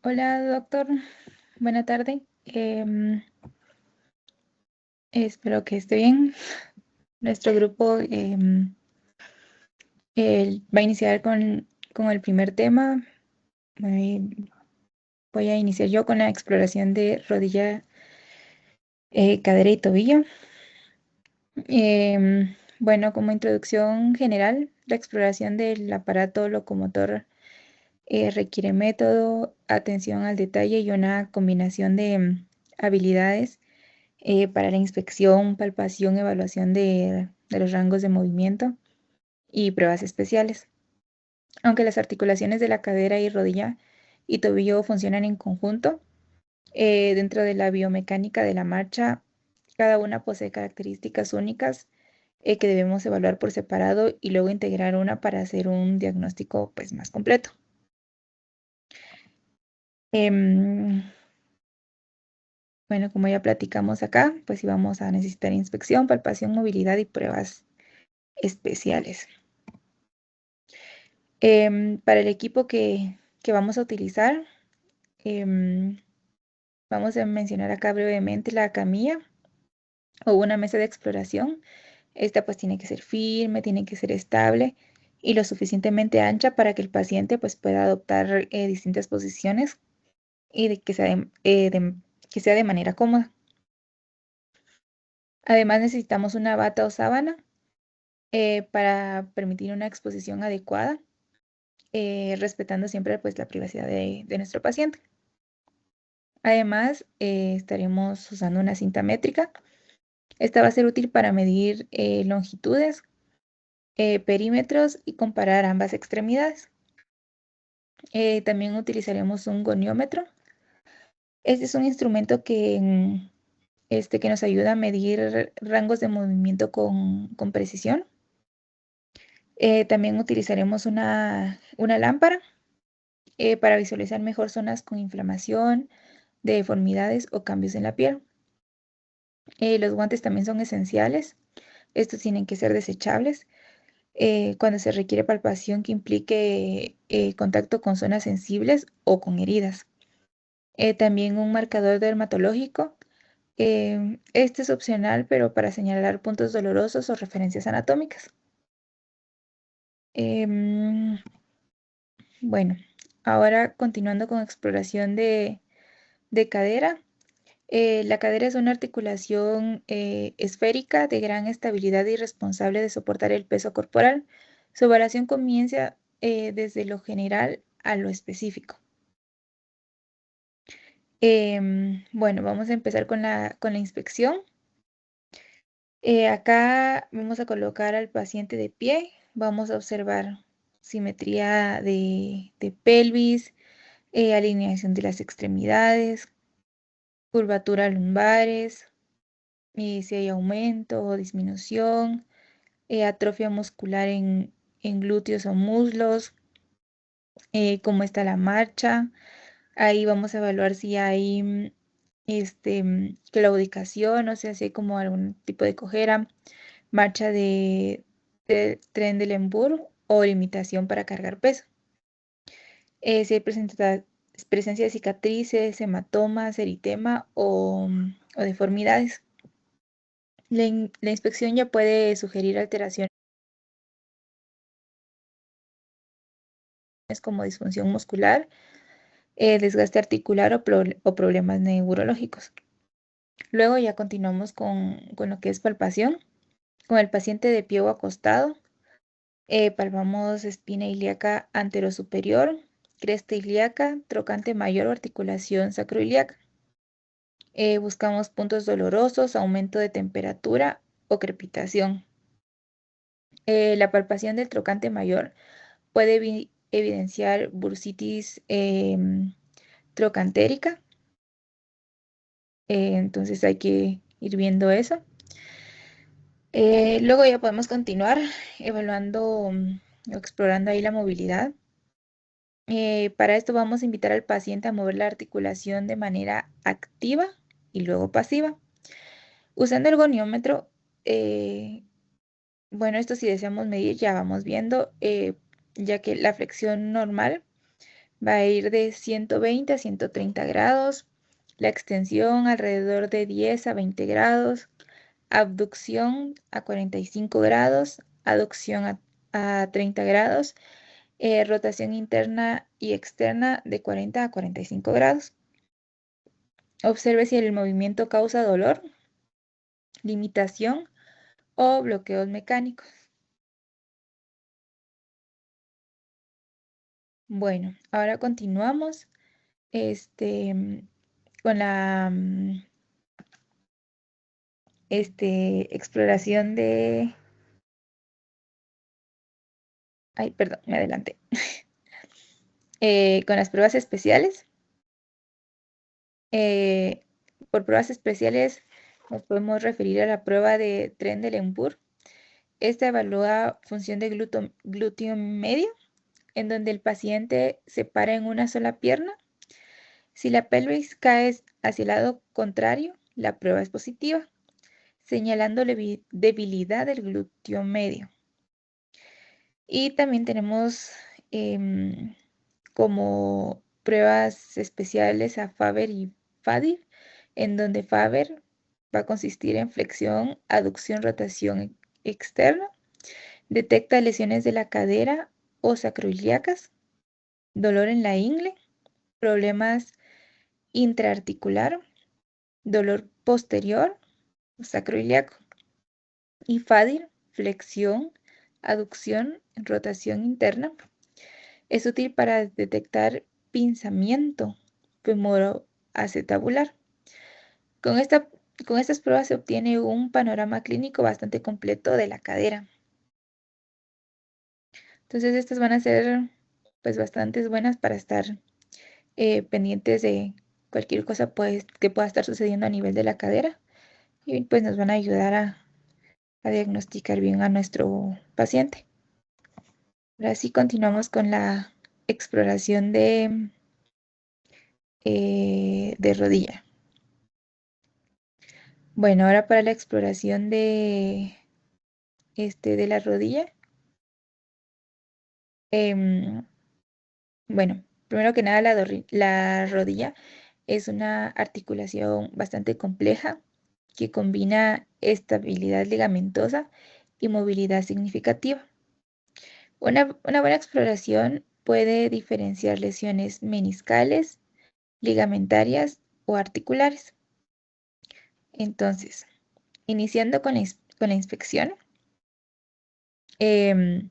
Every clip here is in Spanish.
Hola, doctor. Buena tarde. Espero que esté bien. Nuestro grupo va a iniciar con el primer tema. Eh, Voy a iniciar yo con la exploración de rodilla, cadera y tobillo. Bueno, como introducción general, la exploración del aparato locomotor requiere método, atención al detalle y una combinación de habilidades para la inspección, palpación, evaluación de los rangos de movimiento y pruebas especiales. Aunque las articulaciones de la cadera y rodilla y tobillo funcionan en conjunto, dentro de la biomecánica de la marcha, cada una posee características únicas que debemos evaluar por separado y luego integrar una para hacer un diagnóstico pues, más completo. Em, bueno, como ya platicamos acá, pues íbamos a necesitar inspección, palpación, movilidad y pruebas especiales. Para el equipo que vamos a utilizar, em, vamos a mencionar acá brevemente la camilla o una mesa de exploración. Esta pues tiene que ser firme, tiene que ser estable y lo suficientemente ancha para que el paciente pues pueda adoptar distintas posiciones y que sea de manera cómoda. Además necesitamos una bata o sábana para permitir una exposición adecuada, respetando siempre pues la privacidad de nuestro paciente. Además, estaremos usando una cinta métrica. Esta va a ser útil para medir longitudes, perímetros y comparar ambas extremidades. También utilizaremos un goniómetro. Este es un instrumento que nos ayuda a medir rangos de movimiento con precisión. También utilizaremos una lámpara para visualizar mejor zonas con inflamación, deformidades o cambios en la piel. Los guantes también son esenciales. Estos tienen que ser desechables cuando se requiere palpación que implique contacto con zonas sensibles o con heridas. También un marcador dermatológico. Este es opcional, pero para señalar puntos dolorosos o referencias anatómicas. Em, bueno, ahora continuando con exploración de cadera. La cadera es una articulación esférica de gran estabilidad y responsable de soportar el peso corporal. Su evaluación comienza desde lo general a lo específico. Bueno, vamos a empezar con la inspección. Acá vamos a colocar al paciente de pie. Vamos a observar simetría de pelvis, alineación de las extremidades, curvatura lumbares, si hay aumento o disminución, atrofia muscular en glúteos o muslos, cómo está la marcha. Ahí vamos a evaluar si hay claudicación, o sea, si hay como algún tipo de cojera, marcha de Trendelenburg o limitación para cargar peso. Si hay presencia de cicatrices, hematomas, eritema o deformidades. La inspección ya puede sugerir alteraciones como disfunción muscular, desgaste articular o problemas neurológicos. Luego ya continuamos con lo que es palpación. Con el paciente de pie o acostado, palpamos espina ilíaca anterosuperior, cresta ilíaca, trocante mayor o articulación sacroiliaca. Buscamos puntos dolorosos, aumento de temperatura o crepitación. La palpación del trocante mayor puede evidenciar bursitis trocantérica, entonces hay que ir viendo eso. Luego ya podemos continuar evaluando o explorando ahí la movilidad. Para esto vamos a invitar al paciente a mover la articulación de manera activa y luego pasiva. Usando el goniómetro, bueno, esto si deseamos medir ya vamos viendo, ya que la flexión normal va a ir de 120 a 130 grados, la extensión alrededor de 10 a 20 grados, abducción a 45 grados, aducción a 30 grados, rotación interna y externa de 40 a 45 grados. Observe si el movimiento causa dolor, limitación o bloqueos mecánicos. Bueno, ahora continuamos con la exploración de... Ay, perdón, me adelanté. Con las pruebas especiales. Eh, por pruebas especiales nos podemos referir a la prueba de Trendelenburg. Esta evalúa función de glúteo medio, en donde el paciente se para en una sola pierna. Si la pelvis cae hacia el lado contrario, la prueba es positiva, señalando la debilidad del glúteo medio. Y también tenemos como pruebas especiales a Faber y Fadir, en donde Faber va a consistir en flexión, aducción, rotación externa, detecta lesiones de la cadera o sacroiliacas, dolor en la ingle, problemas intraarticular, dolor posterior o sacroiliaco. Y Fadir, flexión, aducción, rotación interna. Es útil para detectar pinzamiento femoroacetabular. Con estas pruebas se obtiene un panorama clínico bastante completo de la cadera. Entonces estas van a ser pues bastante buenas para estar pendientes de cualquier cosa pues, que pueda estar sucediendo a nivel de la cadera y pues nos van a ayudar a diagnosticar bien a nuestro paciente. Ahora sí continuamos con la exploración de rodilla. Bueno, ahora para la exploración de la rodilla. em, bueno, primero que nada la rodilla es una articulación bastante compleja que combina estabilidad ligamentosa y movilidad significativa. Una buena exploración puede diferenciar lesiones meniscales, ligamentarias o articulares. Entonces, iniciando con la inspección, em,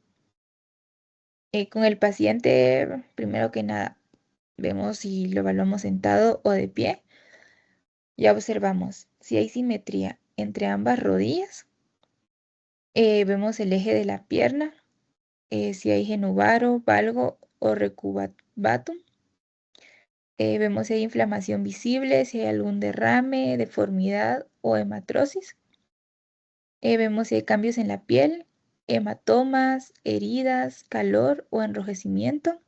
con el paciente, primero que nada, vemos si lo evaluamos sentado o de pie. Ya observamos si hay simetría entre ambas rodillas. Vemos el eje de la pierna, si hay genuvaro, valgo o recubatum. Vemos si hay inflamación visible, si hay algún derrame, deformidad o hematrosis. Vemos si hay cambios en la piel, hematomas, heridas, calor o enrojecimiento.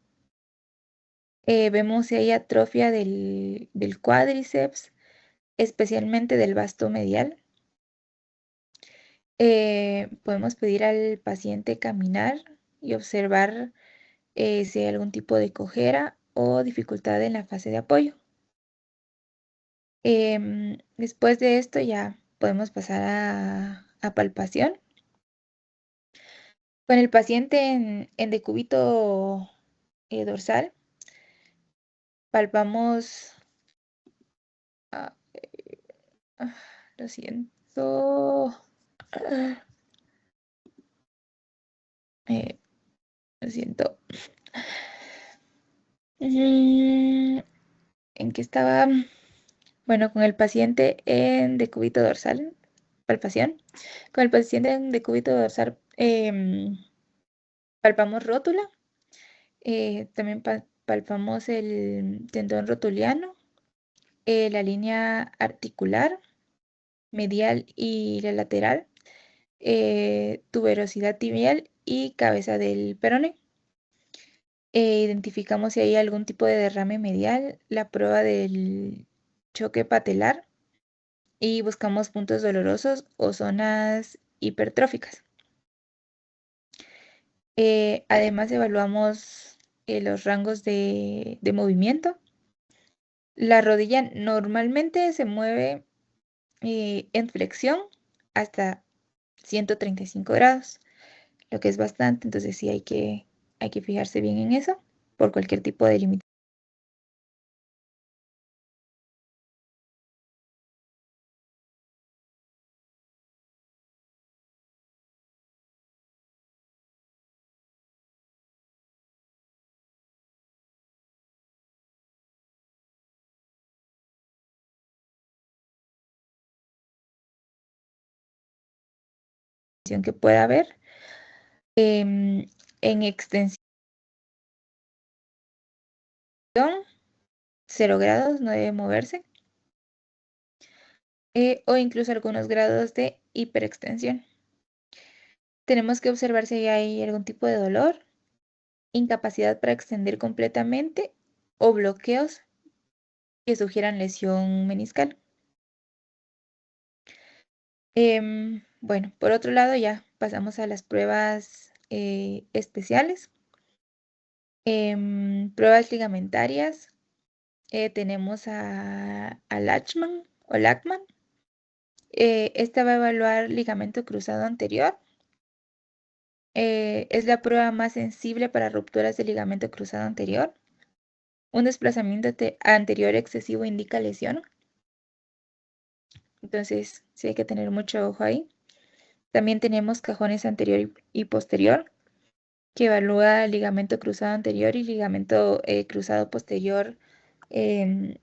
Vemos si hay atrofia del cuádriceps, especialmente del vasto medial. Podemos pedir al paciente caminar y observar si hay algún tipo de cojera o dificultad en la fase de apoyo. Después de esto ya podemos pasar a palpación. Con el paciente en decúbito dorsal, palpamos, ah, ah, lo siento, ah, eh, lo siento. ¿En qué estaba? Bueno, con el paciente en decúbito dorsal, palpación. Con el paciente en decúbito dorsal, palpamos rótula. También palpamos el tendón rotuliano, la línea articular, medial y la lateral, tuberosidad tibial y cabeza del peroné. Identificamos si hay algún tipo de derrame medial, la prueba del choque patelar y buscamos puntos dolorosos o zonas hipertróficas. Además evaluamos los rangos de movimiento. La rodilla normalmente se mueve en flexión hasta 135 grados, lo que es bastante, entonces sí hay que fijarse bien en eso por cualquier tipo de limitación que pueda haber. En extensión, 0 grados, no debe moverse, o incluso algunos grados de hiperextensión. Tenemos que observar si hay algún tipo de dolor, incapacidad para extender completamente o bloqueos que sugieran lesión meniscal. Bueno, por otro lado ya pasamos a las pruebas especiales. Pruebas ligamentarias. Tenemos a Lachman o Lachman. Esta va a evaluar ligamento cruzado anterior. Es la prueba más sensible para rupturas de ligamento cruzado anterior. Un desplazamiento anterior excesivo indica lesión. Entonces, sí hay que tener mucho ojo ahí. También tenemos cajones anterior y posterior, que evalúa ligamento cruzado anterior y ligamento cruzado posterior em,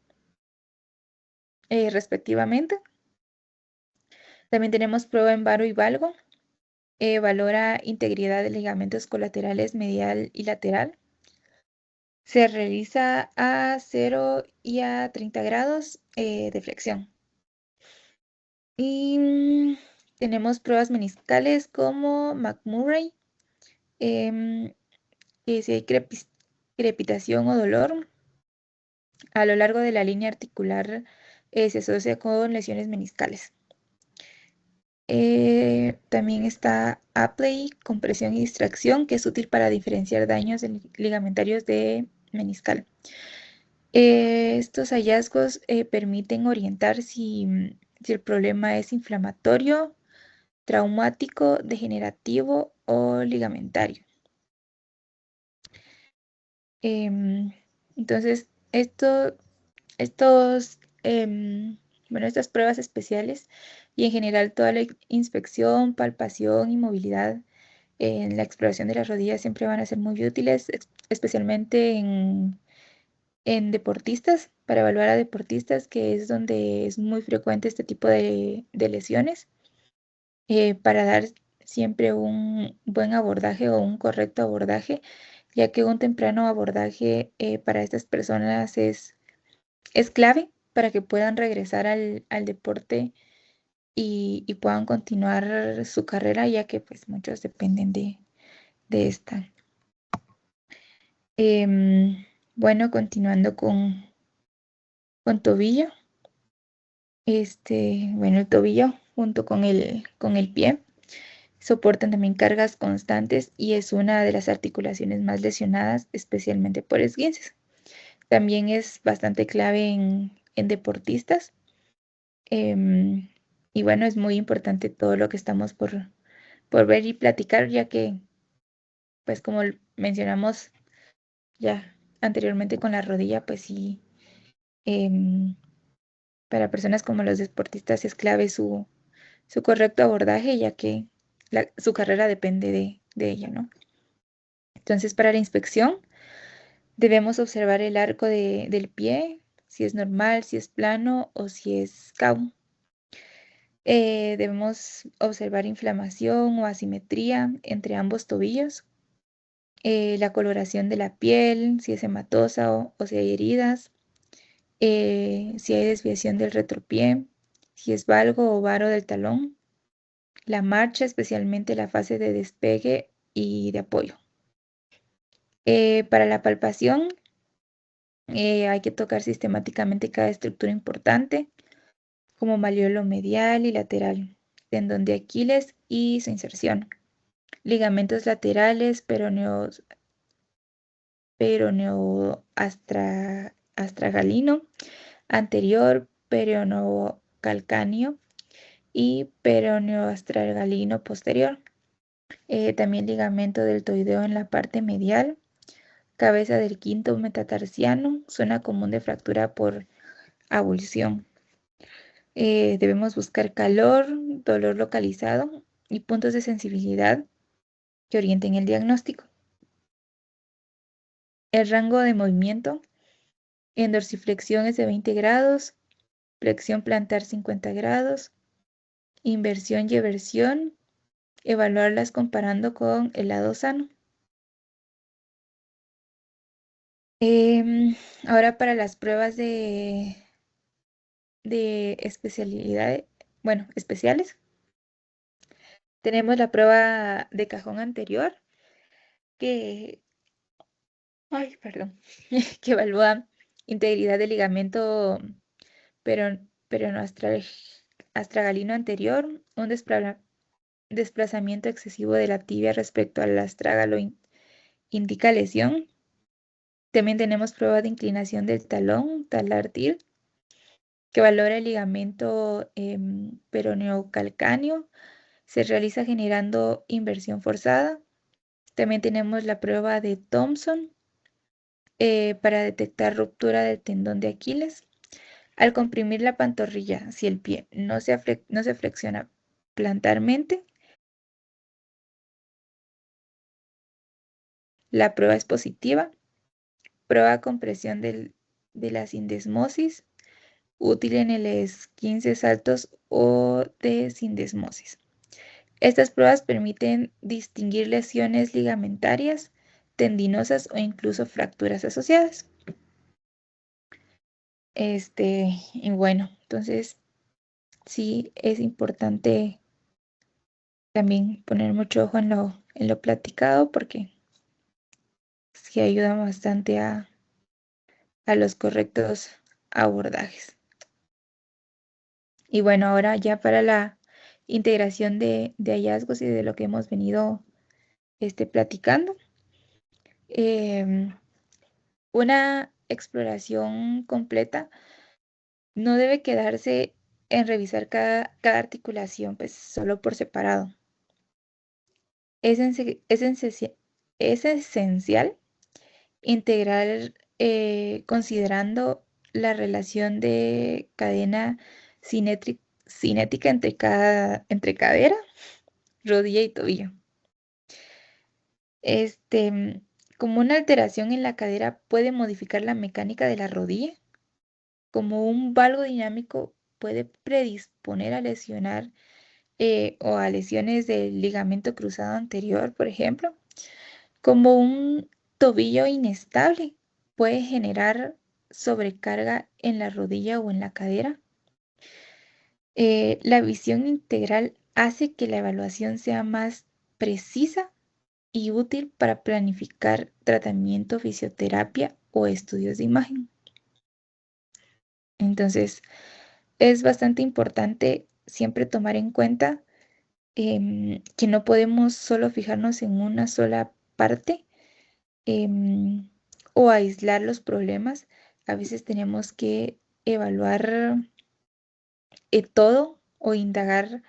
respectivamente. También tenemos prueba en varo y valgo. Valora integridad de ligamentos colaterales medial y lateral. Se realiza a 0 y a 30 grados de flexión. Y tenemos pruebas meniscales como McMurray, que si hay crepitación o dolor a lo largo de la línea articular, se asocia con lesiones meniscales. También está Apley, compresión y distracción, que es útil para diferenciar daños ligamentarios de meniscal. Estos hallazgos permiten orientar si el problema es inflamatorio, traumático, degenerativo o ligamentario. Em, entonces, estos, bueno, estas pruebas especiales y en general toda la inspección, palpación y movilidad en la exploración de las rodillas siempre van a ser muy útiles, especialmente en deportistas, para evaluar a deportistas, que es donde es muy frecuente este tipo de lesiones, para dar siempre un buen abordaje o un correcto abordaje, ya que un temprano abordaje para estas personas es clave para que puedan regresar al deporte y puedan continuar su carrera, ya que pues muchos dependen de esta. Bueno, continuando con tobillo. Bueno, el tobillo junto con el pie soportan también cargas constantes y es una de las articulaciones más lesionadas, especialmente por esguinces. También es bastante clave en deportistas. em, y bueno, es muy importante todo lo que estamos por ver y platicar, ya que, pues como mencionamos ya anteriormente con la rodilla, pues sí, em, para personas como los deportistas es clave su correcto abordaje, ya que su carrera depende de ella, ¿no? Entonces, para la inspección, debemos observar el arco del pie, si es normal, si es plano o si es cabo. Debemos observar inflamación o asimetría entre ambos tobillos, la coloración de la piel, si es hematosa o si hay heridas, si hay desviación del retropié, si es valgo o varo del talón, la marcha, especialmente la fase de despegue y de apoyo. Para la palpación, hay que tocar sistemáticamente cada estructura importante, como malleolo medial y lateral, tendón de Aquiles y su inserción, ligamentos laterales, peroneos peroneo astragalino anterior, peroneo calcáneo y peroneo astragalino posterior. También ligamento deltoideo en la parte medial, cabeza del quinto metatarsiano, zona común de fractura por abulsión. Debemos buscar calor, dolor localizado y puntos de sensibilidad que orienten el diagnóstico. El rango de movimiento en dorsiflexión es de 20 grados, flexión plantar 50 grados, inversión y eversión, evaluarlas comparando con el lado sano. Ahora para las pruebas de especialidad, bueno, especiales, tenemos la prueba de cajón anterior que, ay, perdón, que evalúa integridad del ligamento peronoastragalino anterior, un desplazamiento excesivo de la tibia respecto al astrágalo indica lesión. También tenemos prueba de inclinación del talón, talar TIR, que valora el ligamento peroneocalcáneo. Se realiza generando inversión forzada. También tenemos la prueba de Thompson para detectar ruptura del tendón de Aquiles. Al comprimir la pantorrilla, si el pie no se flexiona plantarmente, la prueba es positiva. Prueba compresión de la sindesmosis, útil en el esguince saltos o de sindesmosis. Estas pruebas permiten distinguir lesiones ligamentarias, tendinosas o incluso fracturas asociadas. Y bueno, entonces sí es importante también poner mucho ojo en lo platicado porque sí ayuda bastante a los correctos abordajes. Y bueno, ahora ya para la integración de hallazgos y de lo que hemos venido platicando. Una exploración completa no debe quedarse en revisar cada articulación, pues solo por separado. Es esencial integrar considerando la relación de cadena cinética entre cadera, rodilla y tobillo. Como una alteración en la cadera puede modificar la mecánica de la rodilla, como un valgo dinámico puede predisponer a lesionar o a lesiones del ligamento cruzado anterior, por ejemplo, como un tobillo inestable puede generar sobrecarga en la rodilla o en la cadera. La visión integral hace que la evaluación sea más precisa y útil para planificar tratamiento, fisioterapia o estudios de imagen. Entonces, es bastante importante siempre tomar en cuenta que no podemos solo fijarnos en una sola parte o aislar los problemas. A veces tenemos que evaluar todo o indagar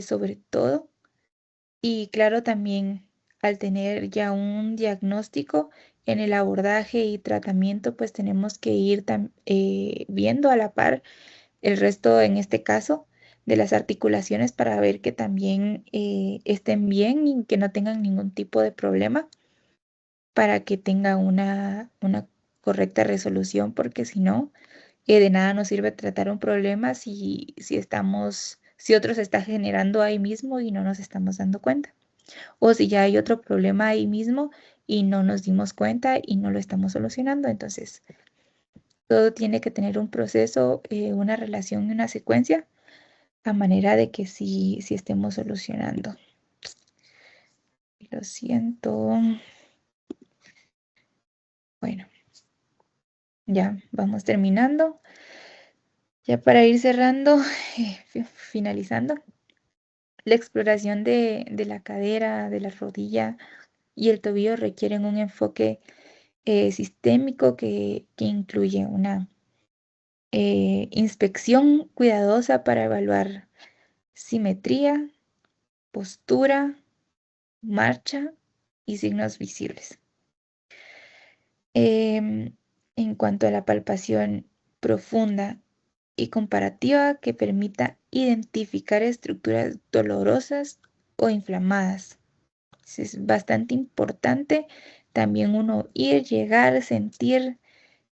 sobre todo. Y claro, también al tener ya un diagnóstico en el abordaje y tratamiento, pues tenemos que ir viendo a la par el resto, en este caso, de las articulaciones para ver que también estén bien y que no tengan ningún tipo de problema para que tenga una correcta resolución, porque si no, de nada nos sirve tratar un problema si otro se está generando ahí mismo y no nos estamos dando cuenta. O si ya hay otro problema ahí mismo y no nos dimos cuenta y no lo estamos solucionando. Entonces, todo tiene que tener un proceso, una relación y una secuencia a manera de que sí estemos solucionando. Lo siento. Bueno, ya vamos terminando. Ya para ir cerrando, finalizando, la exploración de la cadera, de la rodilla y el tobillo requieren un enfoque sistémico que incluye una inspección cuidadosa para evaluar simetría, postura, marcha y signos visibles. En cuanto a la palpación profunda y comparativa que permita identificar estructuras dolorosas o inflamadas. Es bastante importante también uno ir, llegar, sentir,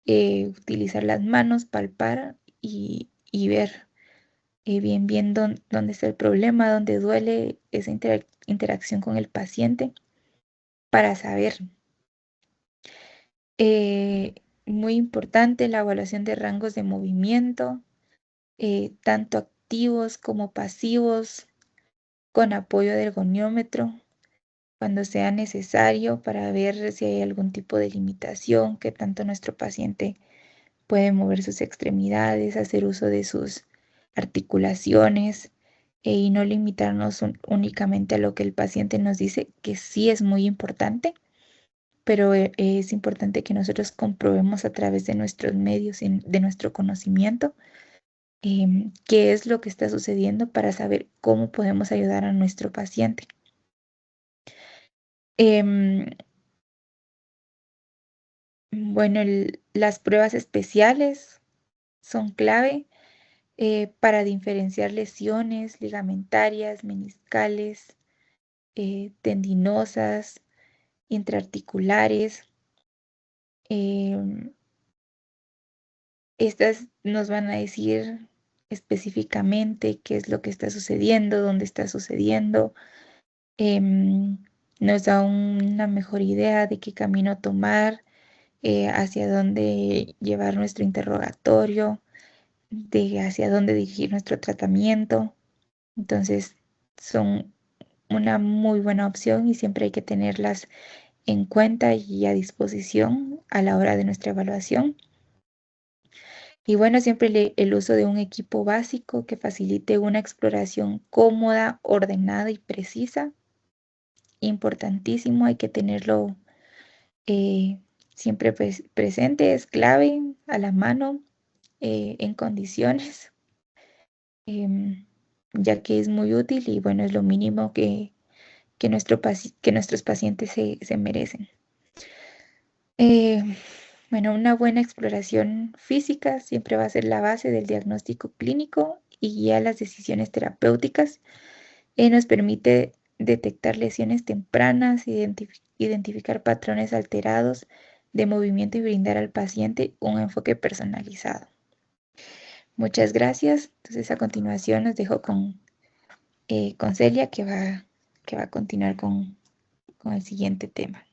utilizar las manos, palpar y ver bien dónde está el problema, dónde duele esa interacción con el paciente para saber. Eh, Muy importante la evaluación de rangos de movimiento, tanto activos como pasivos, con apoyo del goniómetro, cuando sea necesario para ver si hay algún tipo de limitación, que tanto nuestro paciente puede mover sus extremidades, hacer uso de sus articulaciones y no limitarnos únicamente a lo que el paciente nos dice, que sí es muy importante, pero es importante que nosotros comprobemos a través de nuestros medios, de nuestro conocimiento, qué es lo que está sucediendo para saber cómo podemos ayudar a nuestro paciente. Em, bueno, las pruebas especiales son clave para diferenciar lesiones ligamentarias, meniscales, tendinosas, intraarticulares. Em, Estas nos van a decir específicamente qué es lo que está sucediendo, dónde está sucediendo. em, Nos da una mejor idea de qué camino tomar, hacia dónde llevar nuestro interrogatorio, de hacia dónde dirigir nuestro tratamiento. Entonces, son una muy buena opción y siempre hay que tenerlas en cuenta y a disposición a la hora de nuestra evaluación. Y bueno, siempre el uso de un equipo básico que facilite una exploración cómoda, ordenada y precisa. Importantísimo, hay que tenerlo eh, siempre presente, es clave, a la mano, en condiciones, em, ya que es muy útil y bueno, es lo mínimo que nuestros pacientes se merecen. Eh, bueno, una buena exploración física siempre va a ser la base del diagnóstico clínico y guía las decisiones terapéuticas. Nos permite detectar lesiones tempranas, identificar patrones alterados de movimiento y brindar al paciente un enfoque personalizado. Muchas gracias. Entonces, a continuación nos dejo con Celia, que va a continuar con el siguiente tema.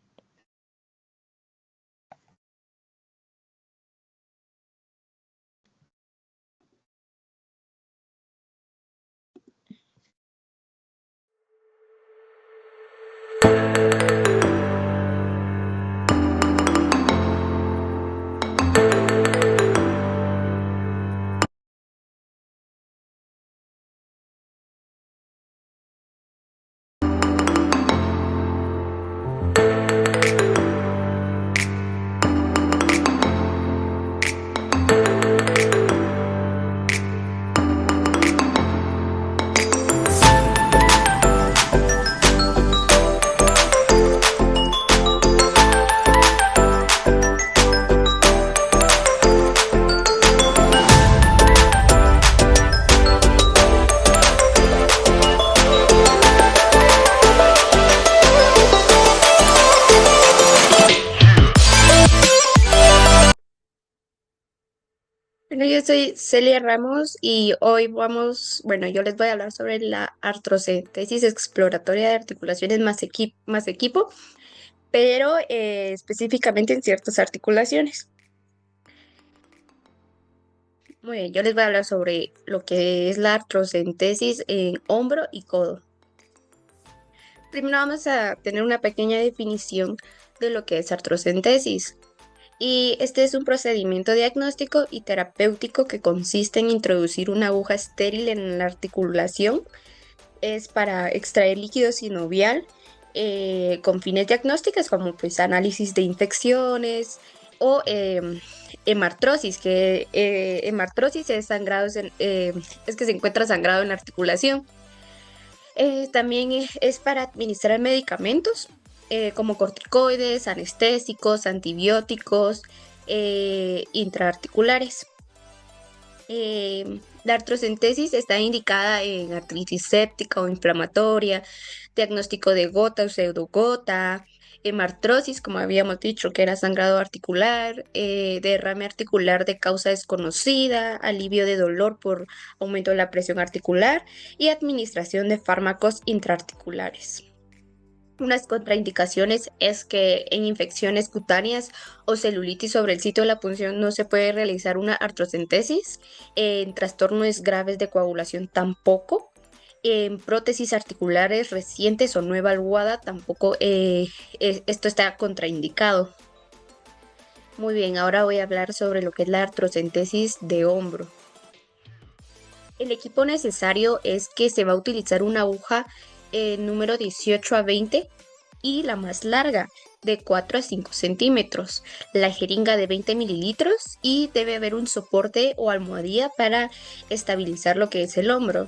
Bueno, yo soy Celia Ramos y hoy yo les voy a hablar sobre la artrocentesis exploratoria de articulaciones más equipo, pero específicamente en ciertas articulaciones. Muy bien, yo les voy a hablar sobre lo que es la artrocentesis en hombro y codo. Primero vamos a tener una pequeña definición de lo que es artrocentesis. Y este es un procedimiento diagnóstico y terapéutico que consiste en introducir una aguja estéril en la articulación. Es para extraer líquido sinovial con fines diagnósticos como pues análisis de infecciones o hemartrosis, que hemartrosis es es que se encuentra sangrado en la articulación. También es para administrar medicamentos como corticoides, anestésicos, antibióticos, intraarticulares. La artrocentesis está indicada en artritis séptica o inflamatoria, diagnóstico de gota o pseudogota, hemartrosis, como habíamos dicho, que era sangrado articular, derrame articular de causa desconocida, alivio de dolor por aumento de la presión articular y administración de fármacos intraarticulares. Unas contraindicaciones es que en infecciones cutáneas o celulitis sobre el sitio de la punción no se puede realizar una artrocentesis, en trastornos graves de coagulación tampoco, en prótesis articulares recientes o no evaluada tampoco esto está contraindicado. Muy bien, ahora voy a hablar sobre lo que es la artrocentesis de hombro. El equipo necesario es que se va a utilizar una aguja número 18 a 20 y la más larga de 4 a 5 centímetros, la jeringa de 20 mililitros y debe haber un soporte o almohadilla para estabilizar lo que es el hombro.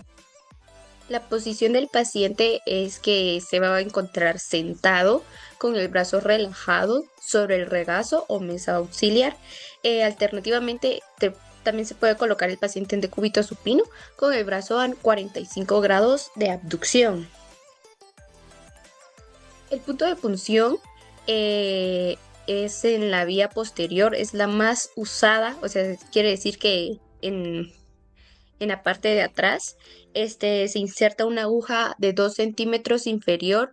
La posición del paciente es que se va a encontrar sentado con el brazo relajado sobre el regazo o mesa auxiliar. Alternativamente, también se puede colocar el paciente en decúbito supino con el brazo a 45 grados de abducción. El punto de punción es en la vía posterior, es la más usada, o sea, quiere decir que en la parte de atrás se inserta una aguja de 2 centímetros inferior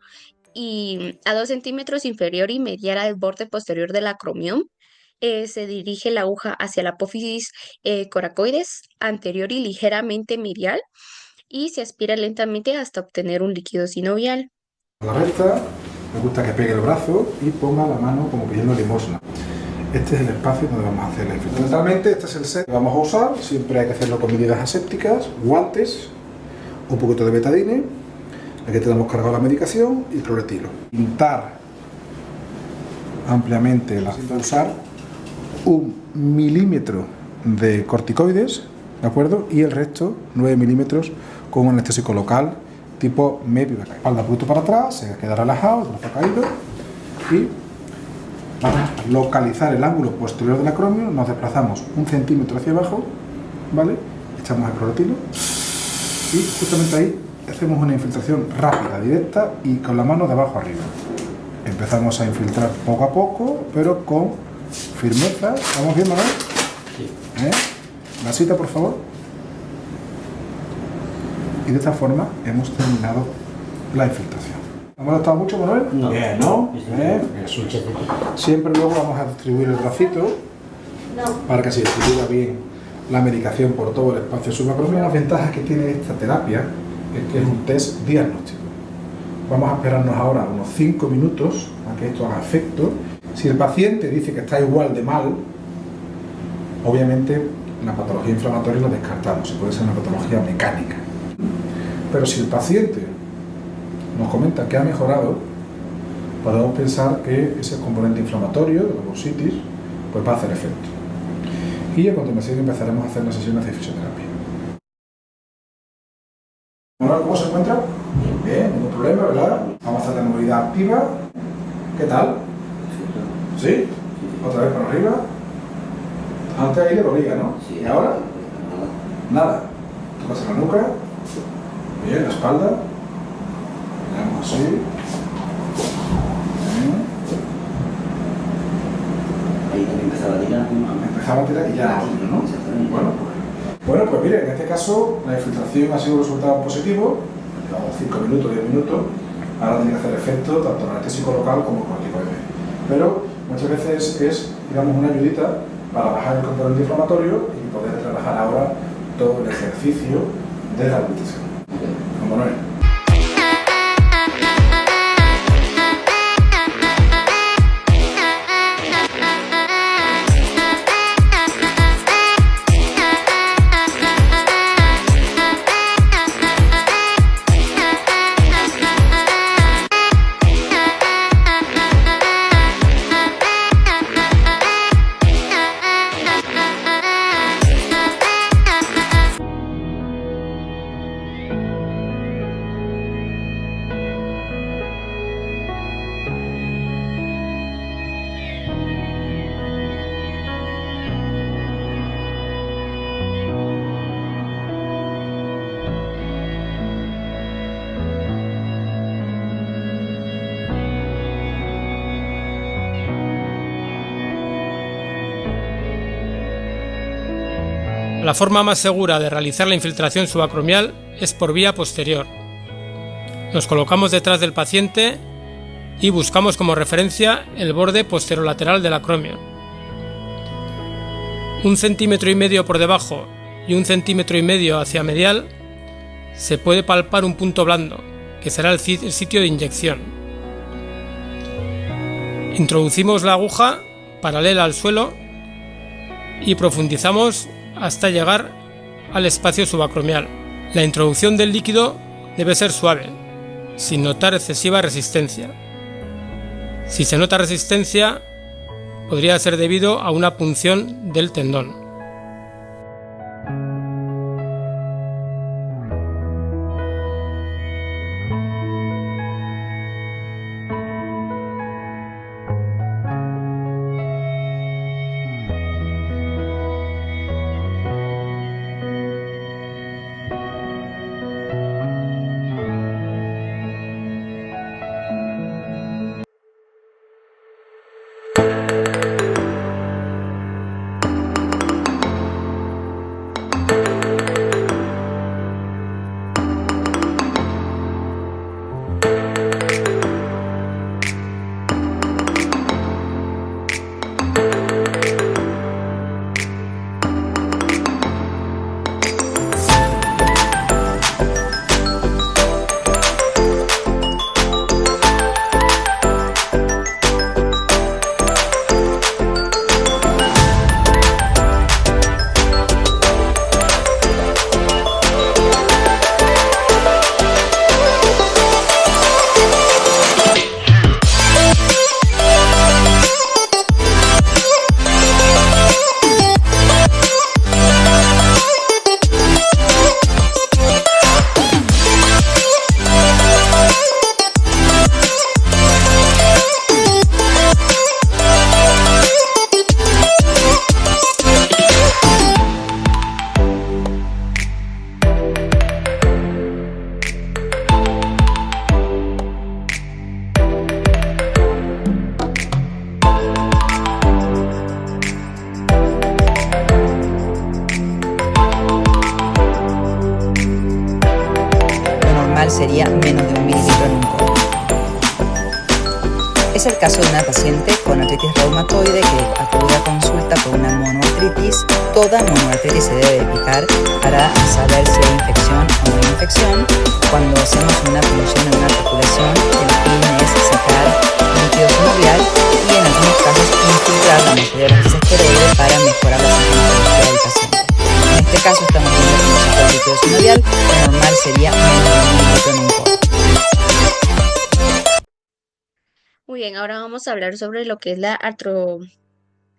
y a 2 centímetros inferior y medial al borde posterior del acromión. Se dirige la aguja hacia la apófisis coracoides anterior y ligeramente medial y se aspira lentamente hasta obtener un líquido sinovial. A la recta, me gusta que pegue el brazo y ponga la mano como pidiendo limosna. Este es el espacio donde vamos a hacer la infiltración. Fundamentalmente, este es el set que vamos a usar. Siempre hay que hacerlo con medidas asépticas, guantes, un poquito de betadine. Aquí tenemos cargado la medicación y cloretilo. Pintar ampliamente la cinta, usar 1 milímetro de corticoides, ¿de acuerdo? Y el resto, 9 milímetros, con un anestésico local tipo medio. Espalda un poquito para atrás, se queda relajado, el brazo caído y vamos a localizar el ángulo posterior del acromio, nos desplazamos 1 centímetro hacia abajo, ¿vale? Echamos el cloretilo y justamente ahí hacemos una infiltración rápida, directa y con la mano de abajo arriba. Empezamos a infiltrar poco a poco, pero con firmeza. ¿Vamos bien, Manuel? Sí. Vasita, por favor. Y de esta forma hemos terminado la infiltración. ¿Ha molestado mucho, Manuel? No. Bien, ¿no? Eso. Siempre luego vamos a distribuir el bracito para que se distribuya bien la medicación por todo el espacio subacromial. Las ventajas que tiene esta terapia es que es un test diagnóstico. Vamos a esperarnos ahora unos 5 minutos a que esto haga efecto. Si el paciente dice que está igual de mal, obviamente la patología inflamatoria la descartamos, puede ser una patología mecánica. Pero si el paciente nos comenta que ha mejorado, podemos pensar que ese componente inflamatorio de la bursitis pues va a hacer efecto. Y a continuación empezaremos a hacer las sesiones de fisioterapia. Bueno, ¿cómo se encuentra? Bien, ningún problema, ¿verdad? Vamos a hacer la movilidad activa. ¿Qué tal? ¿Sí? Otra vez para arriba. Antes ahí le dolía, ¿no? Sí. ¿Y ahora? Nada. Tocas la nuca. Bien, la espalda. Miramos así. Bien. Ahí también empezaba a tirar. Empezaba a tirar y ya no, ¿no? Bueno, pues mire, en este caso la infiltración ha sido un resultado positivo. Llevamos 5 minutos, 10 minutos. Ahora tiene que hacer efecto tanto el anestésico local como el corticoide. Pero muchas veces es, digamos, una ayudita para bajar el componente inflamatorio y poder trabajar ahora todo el ejercicio de rehabilitación. Como no es. La forma más segura de realizar la infiltración subacromial es por vía posterior. Nos colocamos detrás del paciente y buscamos como referencia el borde posterolateral del acromio. 1,5 centímetros por debajo y 1,5 centímetros hacia medial se puede palpar un punto blando, que será el sitio de inyección. Introducimos la aguja paralela al suelo y profundizamos hasta llegar al espacio subacromial. La introducción del líquido debe ser suave, sin notar excesiva resistencia. Si se nota resistencia, podría ser debido a una punción del tendón. Sería menos de 1 mililitro en un codo. Es el caso de una paciente con artritis reumatoide que acude a consulta por una monoartritis. Toda monoartritis se debe picar para saber si hay infección o no hay infección. Cuando hacemos una punción en una articulación, el fin es sacar líquido sinovial y en algunos casos infiltrar la mayoría de los esteroides para mejorar la sintomatología del paciente. En este caso estamos viendo que el líquido sinovial, lo normal sería menos de 1 mililitro en un codo. Muy bien, ahora vamos a hablar sobre lo que es la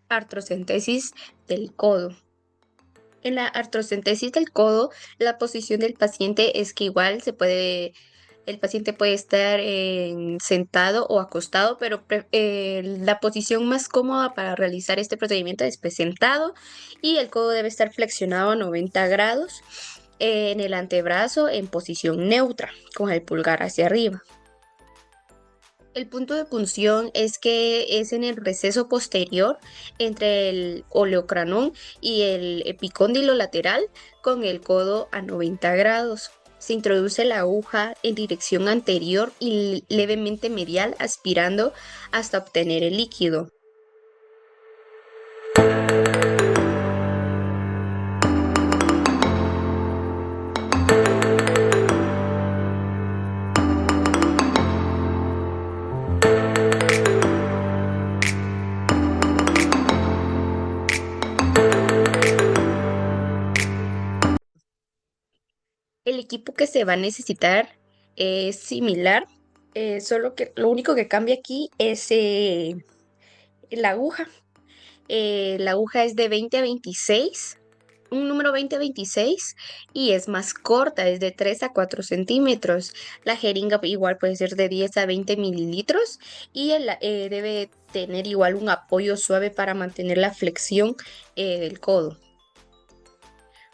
artrocentesis del codo. En la artrocentesis del codo, la posición del paciente es que igual el paciente puede estar sentado o acostado, pero la posición más cómoda para realizar este procedimiento es pues, sentado, y el codo debe estar flexionado a 90 grados en el antebrazo en posición neutra, con el pulgar hacia arriba. El punto de punción es que es en el receso posterior entre el oleocranón y el epicóndilo lateral, con el codo a 90 grados. Se introduce la aguja en dirección anterior y levemente medial, aspirando hasta obtener el líquido. El equipo que se va a necesitar es similar, solo que lo único que cambia aquí es la aguja. La aguja es de 20 a 26, un número 20 a 26, y es más corta, es de 3 a 4 centímetros. La jeringa igual puede ser de 10 a 20 mililitros y debe tener igual un apoyo suave para mantener la flexión del codo.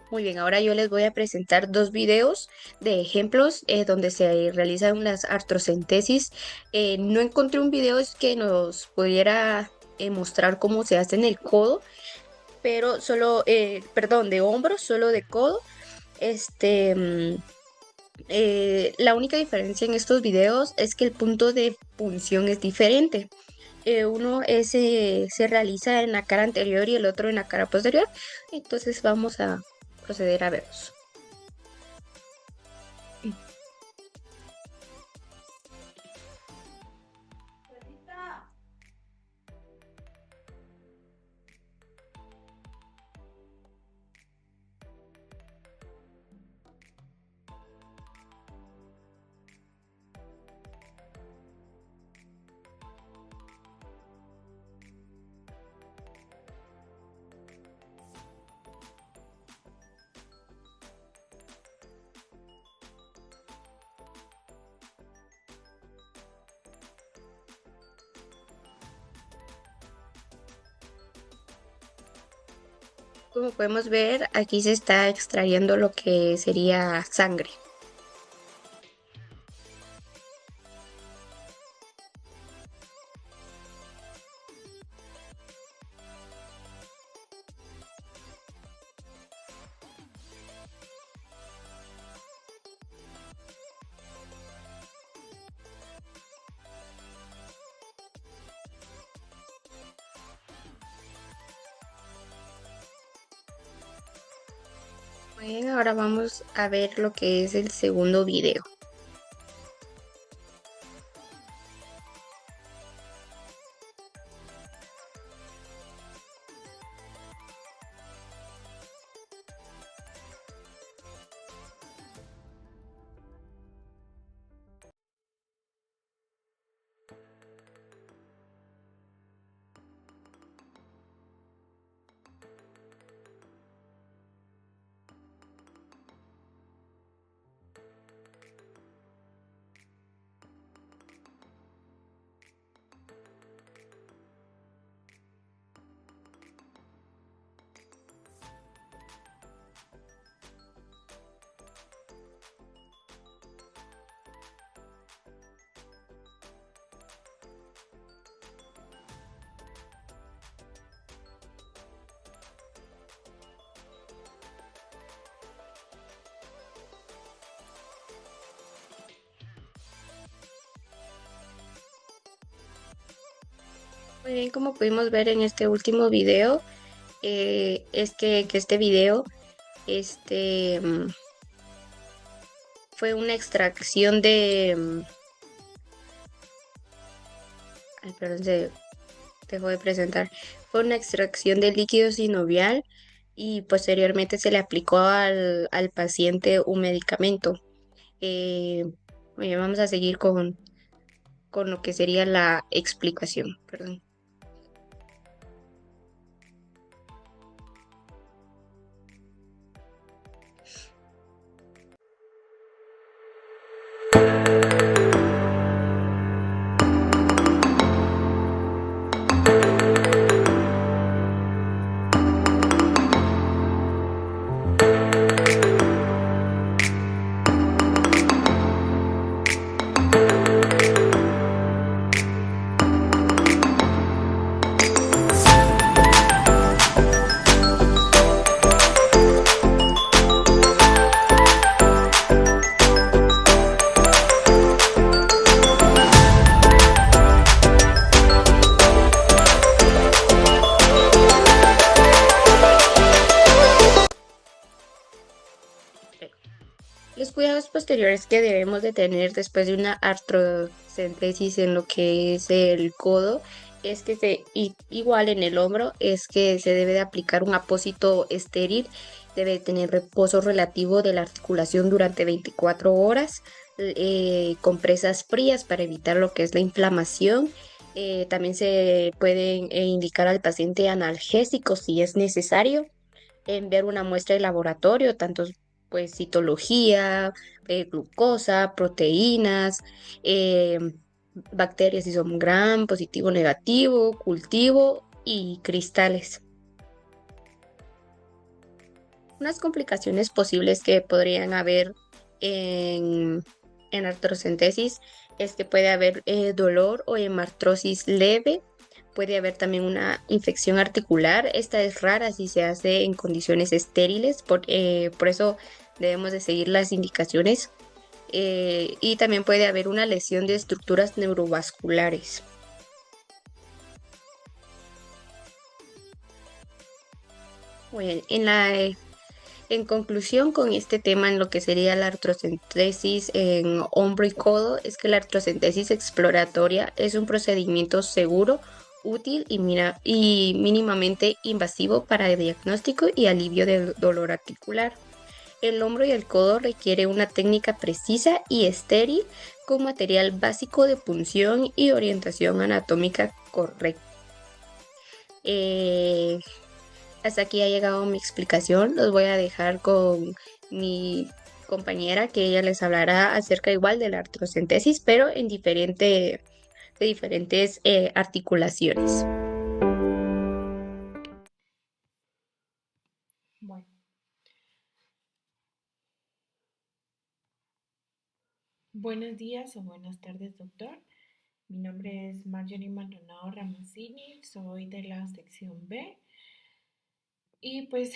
Muy bien, ahora yo les voy a presentar 2 videos de ejemplos donde se realizan las artrocentesis. No encontré un video que nos pudiera mostrar cómo se hace en el codo, pero solo, perdón, de hombro, solo de codo. Este, la única diferencia en estos videos es que el punto de punción es diferente. Uno se realiza en la cara anterior y el otro en la cara posterior. Entonces vamos a proceder a verlos. Como podemos ver, aquí se está extrayendo lo que sería sangre. Muy bien, ahora vamos a ver lo que es el segundo video. Muy bien, como pudimos ver en este último video, es que este video este, fue una extracción de... ay, perdón, se dejó de presentar. Fue una extracción de líquido sinovial y posteriormente se le aplicó al paciente un medicamento. Muy bien, vamos a seguir con lo que sería la explicación. Perdón. Los cuidados posteriores que debemos de tener después de una artrocentesis en lo que es el codo es que igual en el hombro es que se debe de aplicar un apósito estéril, debe tener reposo relativo de la articulación durante 24 horas, compresas frías para evitar lo que es la inflamación. También se pueden indicar al paciente analgésicos si es necesario, enviar una muestra de laboratorio, tanto pues citología, glucosa, proteínas, eh, bacterias si son gram, positivo, negativo, cultivo y cristales. Unas complicaciones posibles que podrían haber en artrocentesis es que puede haber dolor o hemartrosis leve, Puede haber también una infección articular. Esta es rara si se hace en condiciones estériles, por eso debemos de seguir las indicaciones. Y también puede haber una lesión de estructuras neurovasculares. Bueno, en conclusión con este tema en lo que sería la artrocentesis en hombro y codo, es que la artrocentesis exploratoria es un procedimiento seguro, útil y mínimamente invasivo para el diagnóstico y alivio del dolor articular. El hombro y el codo requiere una técnica precisa y estéril con material básico de punción y orientación anatómica correcta. Eh, Hasta aquí ha llegado mi explicación. Los voy a dejar con mi compañera que ella les hablará acerca igual de la artrocentesis, pero de diferentes articulaciones. Bueno, buenos días o buenas tardes, doctor. Mi nombre es Marjorie Maldonado Ramazzini, soy de la sección B y pues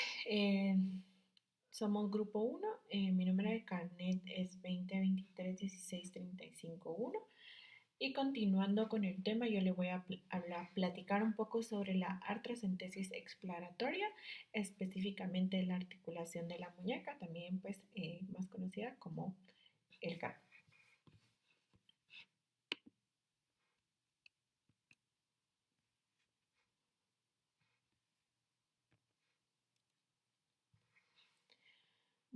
somos grupo 1. Mi número de carnet es 2023-16-35-1. Y continuando con el tema, yo le voy a platicar un poco sobre la artrocentesis exploratoria, específicamente la articulación de la muñeca, también pues más conocida como el carpo.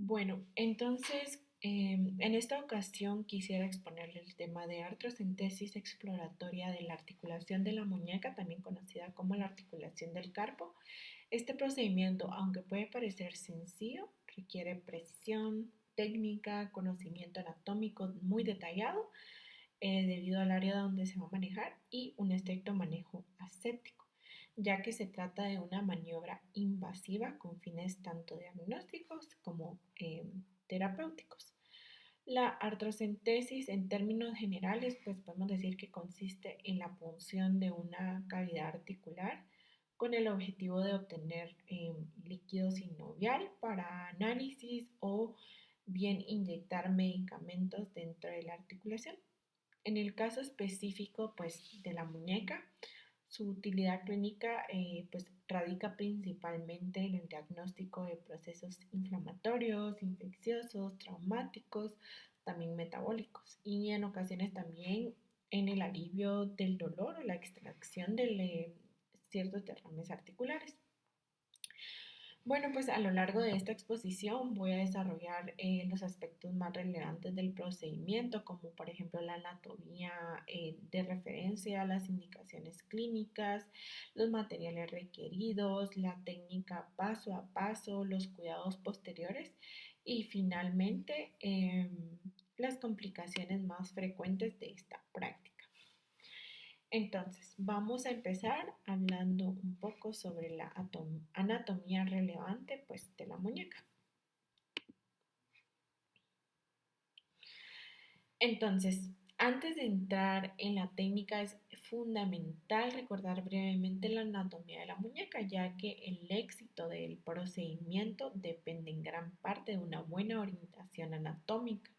Bueno, entonces en esta ocasión quisiera exponerle el tema de artrocentesis exploratoria de la articulación de la muñeca, también conocida como la articulación del carpo. Este procedimiento, aunque puede parecer sencillo, requiere precisión, técnica, conocimiento anatómico muy detallado debido al área donde se va a manejar y un estricto manejo aséptico, ya que se trata de una maniobra invasiva con fines tanto diagnósticos como terapéuticos. La artrocentesis en términos generales, pues podemos decir que consiste en la punción de una cavidad articular con el objetivo de obtener líquido sinovial para análisis o bien inyectar medicamentos dentro de la articulación. En el caso específico pues, de la muñeca, su utilidad clínica pues, radica principalmente en el diagnóstico de procesos inflamatorios, infecciosos, traumáticos, también metabólicos y en ocasiones también en el alivio del dolor o la extracción de ciertos derrames articulares. Bueno, pues a lo largo de esta exposición voy a desarrollar los aspectos más relevantes del procedimiento, como por ejemplo la anatomía de referencia, las indicaciones clínicas, los materiales requeridos, la técnica paso a paso, los cuidados posteriores y finalmente las complicaciones más frecuentes de esta práctica. Entonces, vamos a empezar hablando un poco sobre la anatomía relevante pues, de la muñeca. Entonces, antes de entrar en la técnica es fundamental recordar brevemente la anatomía de la muñeca, ya que el éxito del procedimiento depende en gran parte de una buena orientación anatómica.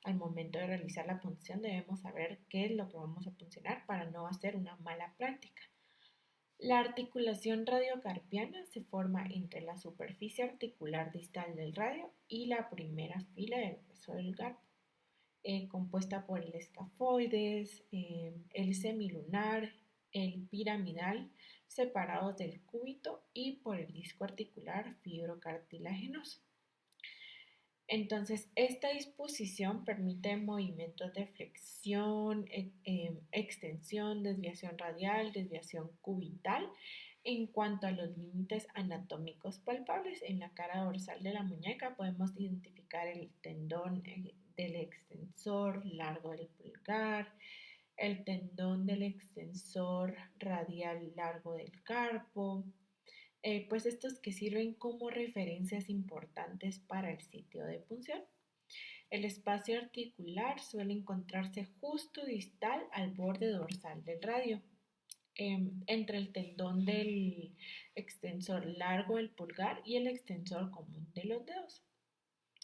Al momento de realizar la punción debemos saber qué es lo que vamos a puncionar para no hacer una mala práctica. La articulación radiocarpiana se forma entre la superficie articular distal del radio y la primera fila del hueso del carpo, compuesta por el escafoides, el semilunar, el piramidal, separados del cúbito y por el disco articular fibrocartilaginoso. Entonces, esta disposición permite movimientos de flexión, extensión, desviación radial, desviación cubital. En cuanto a los límites anatómicos palpables, en la cara dorsal de la muñeca podemos identificar el tendón del extensor largo del pulgar, el tendón del extensor radial largo del carpo, pues estos que sirven como referencias importantes para el sitio de punción. El espacio articular suele encontrarse justo distal al borde dorsal del radio. entre el tendón del extensor largo del pulgar y el extensor común de los dedos.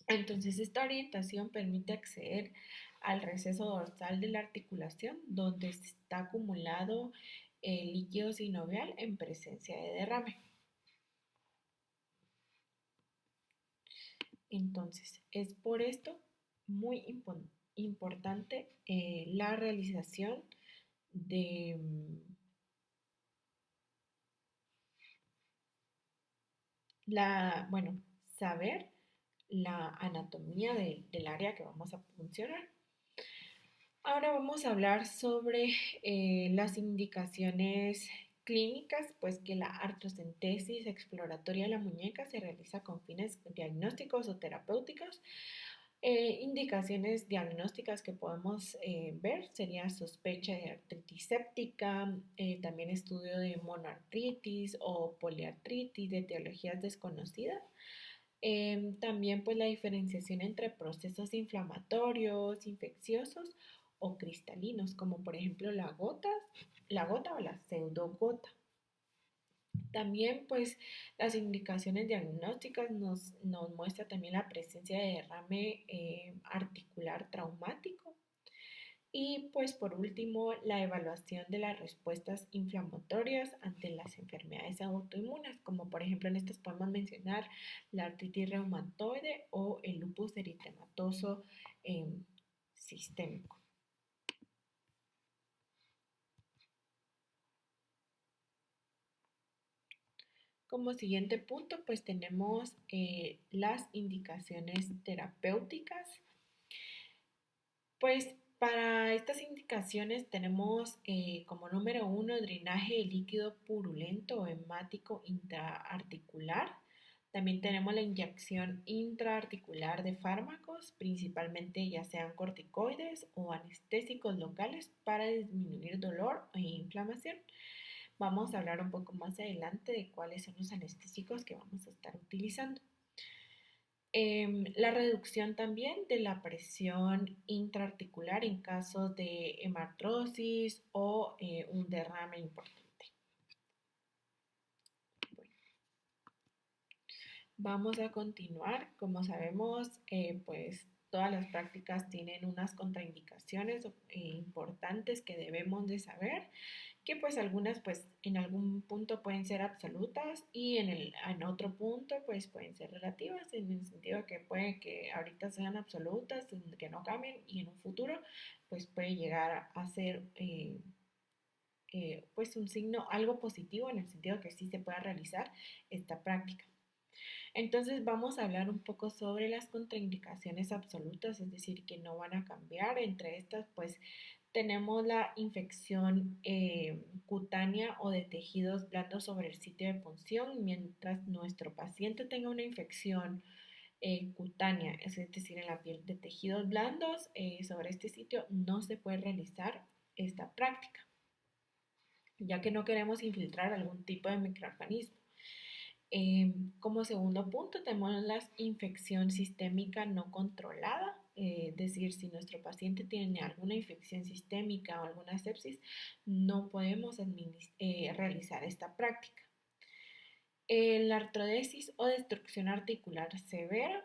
Entonces, esta orientación permite acceder al receso dorsal de la articulación, donde está acumulado el líquido sinovial en presencia de derrame. Entonces, es por esto muy importante la realización de saber la anatomía del área que vamos a funcionar. Ahora vamos a hablar sobre las indicaciones clínicas, pues que la artrocentesis exploratoria de la muñeca se realiza con fines diagnósticos o terapéuticos. Indicaciones diagnósticas que podemos ver sería sospecha de artritis séptica, también estudio de monoartritis o poliartritis, de etiologías desconocidas. También pues la diferenciación entre procesos inflamatorios, infecciosos o cristalinos, como por ejemplo la gota o la pseudogota. También pues las indicaciones diagnósticas nos muestra también la presencia de derrame articular traumático. Y pues por último, la evaluación de las respuestas inflamatorias ante las enfermedades autoinmunes, como por ejemplo en estas podemos mencionar la artritis reumatoide o el lupus eritematoso sistémico. Como siguiente punto, pues tenemos las indicaciones terapéuticas. Pues para estas indicaciones tenemos como número 1 drenaje de líquido purulento o hemático intraarticular. También tenemos la inyección intraarticular de fármacos, principalmente ya sean corticoides o anestésicos locales para disminuir dolor e inflamación. Vamos a hablar un poco más adelante de cuáles son los anestésicos que vamos a estar utilizando. La reducción también de la presión intraarticular en caso de hemartrosis o un derrame importante. Bueno, vamos a continuar. Como sabemos, pues todas las prácticas tienen unas contraindicaciones importantes que debemos de saber, que pues algunas pues en algún punto pueden ser absolutas y en otro punto pues pueden ser relativas, en el sentido que puede que ahorita sean absolutas, que no cambien, y en un futuro pues puede llegar a ser pues un signo algo positivo, en el sentido que sí se pueda realizar esta práctica. Entonces vamos a hablar un poco sobre las contraindicaciones absolutas, es decir, que no van a cambiar. Entre estas, pues tenemos la infección cutánea o de tejidos blandos sobre el sitio de punción. Mientras nuestro paciente tenga una infección cutánea, es decir, en la piel de tejidos blandos sobre este sitio, no se puede realizar esta práctica, ya que no queremos infiltrar algún tipo de microorganismo. Como segundo punto tenemos la infección sistémica no controlada, es decir, si nuestro paciente tiene alguna infección sistémica o alguna sepsis, no podemos realizar esta práctica. La artrodesis o destrucción articular severa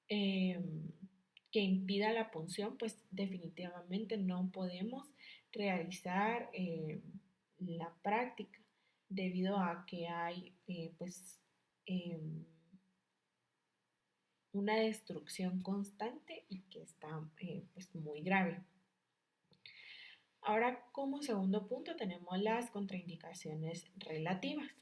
que impida la punción, pues definitivamente no podemos realizar la práctica, debido a que hay una destrucción constante y que está pues muy grave. Ahora, como segundo punto tenemos las contraindicaciones relativas.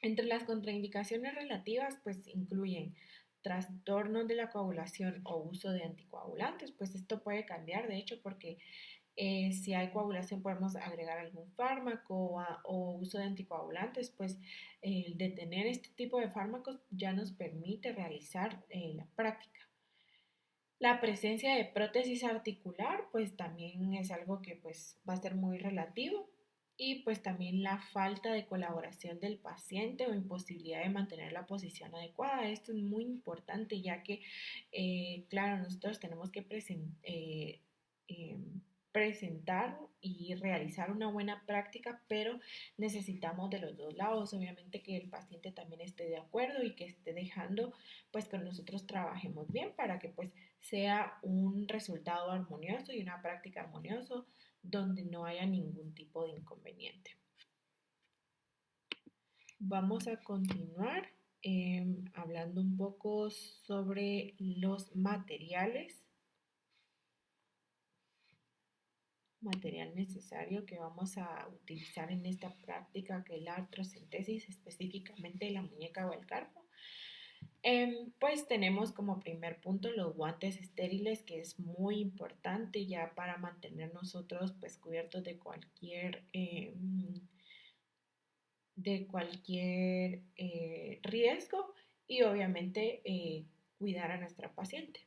Entre las contraindicaciones relativas pues incluyen trastornos de la coagulación o uso de anticoagulantes. Pues esto puede cambiar, de hecho, porque si hay coagulación podemos agregar algún fármaco o uso de anticoagulantes, pues el detener este tipo de fármacos ya nos permite realizar la práctica. La presencia de prótesis articular pues también es algo que pues va a ser muy relativo, y pues también la falta de colaboración del paciente o imposibilidad de mantener la posición adecuada. Esto es muy importante, ya que claro, nosotros tenemos que presentar y realizar una buena práctica, pero necesitamos de los dos lados, obviamente que el paciente también esté de acuerdo y que esté dejando pues que nosotros trabajemos bien para que pues sea un resultado armonioso y una práctica armonioso donde no haya ningún tipo de inconveniente. Vamos a continuar hablando un poco sobre los material necesario que vamos a utilizar en esta práctica, que es la artrocentesis, específicamente de la muñeca o el carpo. Pues tenemos como primer punto los guantes estériles, que es muy importante ya para mantener nosotros pues cubiertos de cualquier riesgo y obviamente cuidar a nuestra paciente.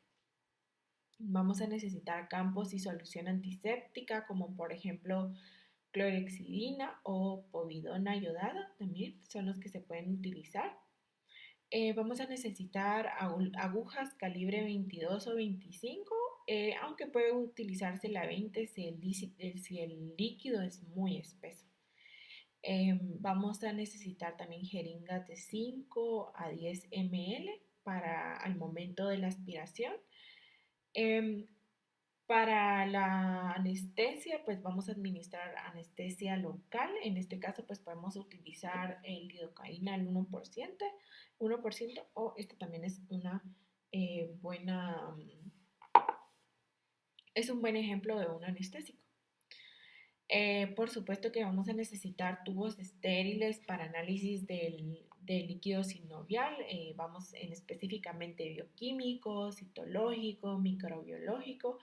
Vamos a necesitar campos y solución antiséptica, como por ejemplo clorhexidina o povidona iodada, también son los que se pueden utilizar. Vamos a necesitar agujas calibre 22 o 25, aunque puede utilizarse la 20 si el líquido es muy espeso. Vamos a necesitar también jeringas de 5 a 10 ml para al momento de la aspiración. Para la anestesia, pues vamos a administrar anestesia local. En este caso, pues podemos utilizar el lidocaína al 1%, o esta también es una es un buen ejemplo de un anestésico. Por supuesto que vamos a necesitar tubos estériles para análisis del líquido sinovial, vamos en específicamente bioquímico, citológico, microbiológico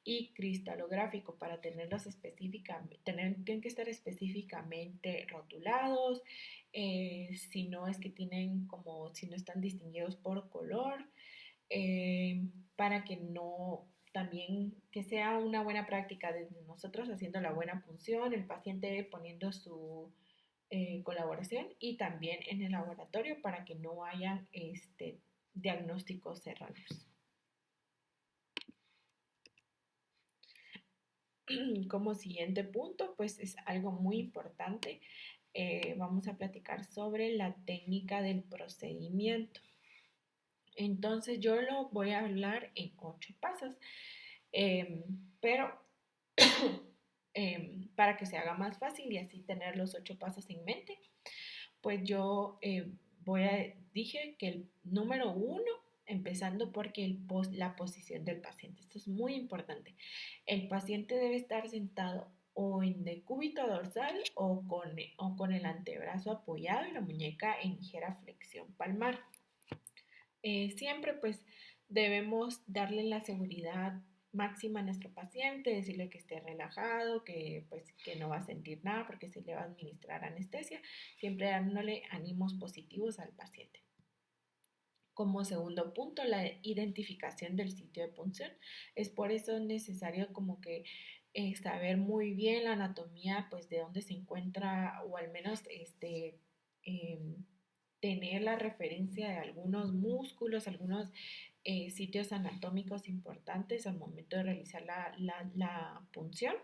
y cristalográfico para tenerlos tienen que estar específicamente rotulados, si no es que si no están distinguidos por color, para que no, también que sea una buena práctica desde nosotros haciendo la buena punción, el paciente poniendo su colaboración y también en el laboratorio para que no haya diagnósticos erróneos. Como siguiente punto, pues es algo muy importante. Vamos a platicar sobre la técnica del procedimiento. Entonces yo lo voy a hablar en 8 pasos, pero para que se haga más fácil y así tener los 8 pasos en mente, pues yo dije que el número 1, empezando porque la posición del paciente, esto es muy importante. El paciente debe estar sentado o en decúbito dorsal o con el antebrazo apoyado y la muñeca en ligera flexión palmar. Siempre pues debemos darle la seguridad máxima a nuestro paciente, decirle que esté relajado, que no va a sentir nada porque se le va a administrar anestesia, siempre dándole ánimos positivos al paciente. Como segundo punto, la identificación del sitio de punción. Es por eso necesario como que saber muy bien la anatomía, pues de dónde se encuentra, o al menos tener la referencia de algunos músculos, algunos sitios anatómicos importantes al momento de realizar la punción.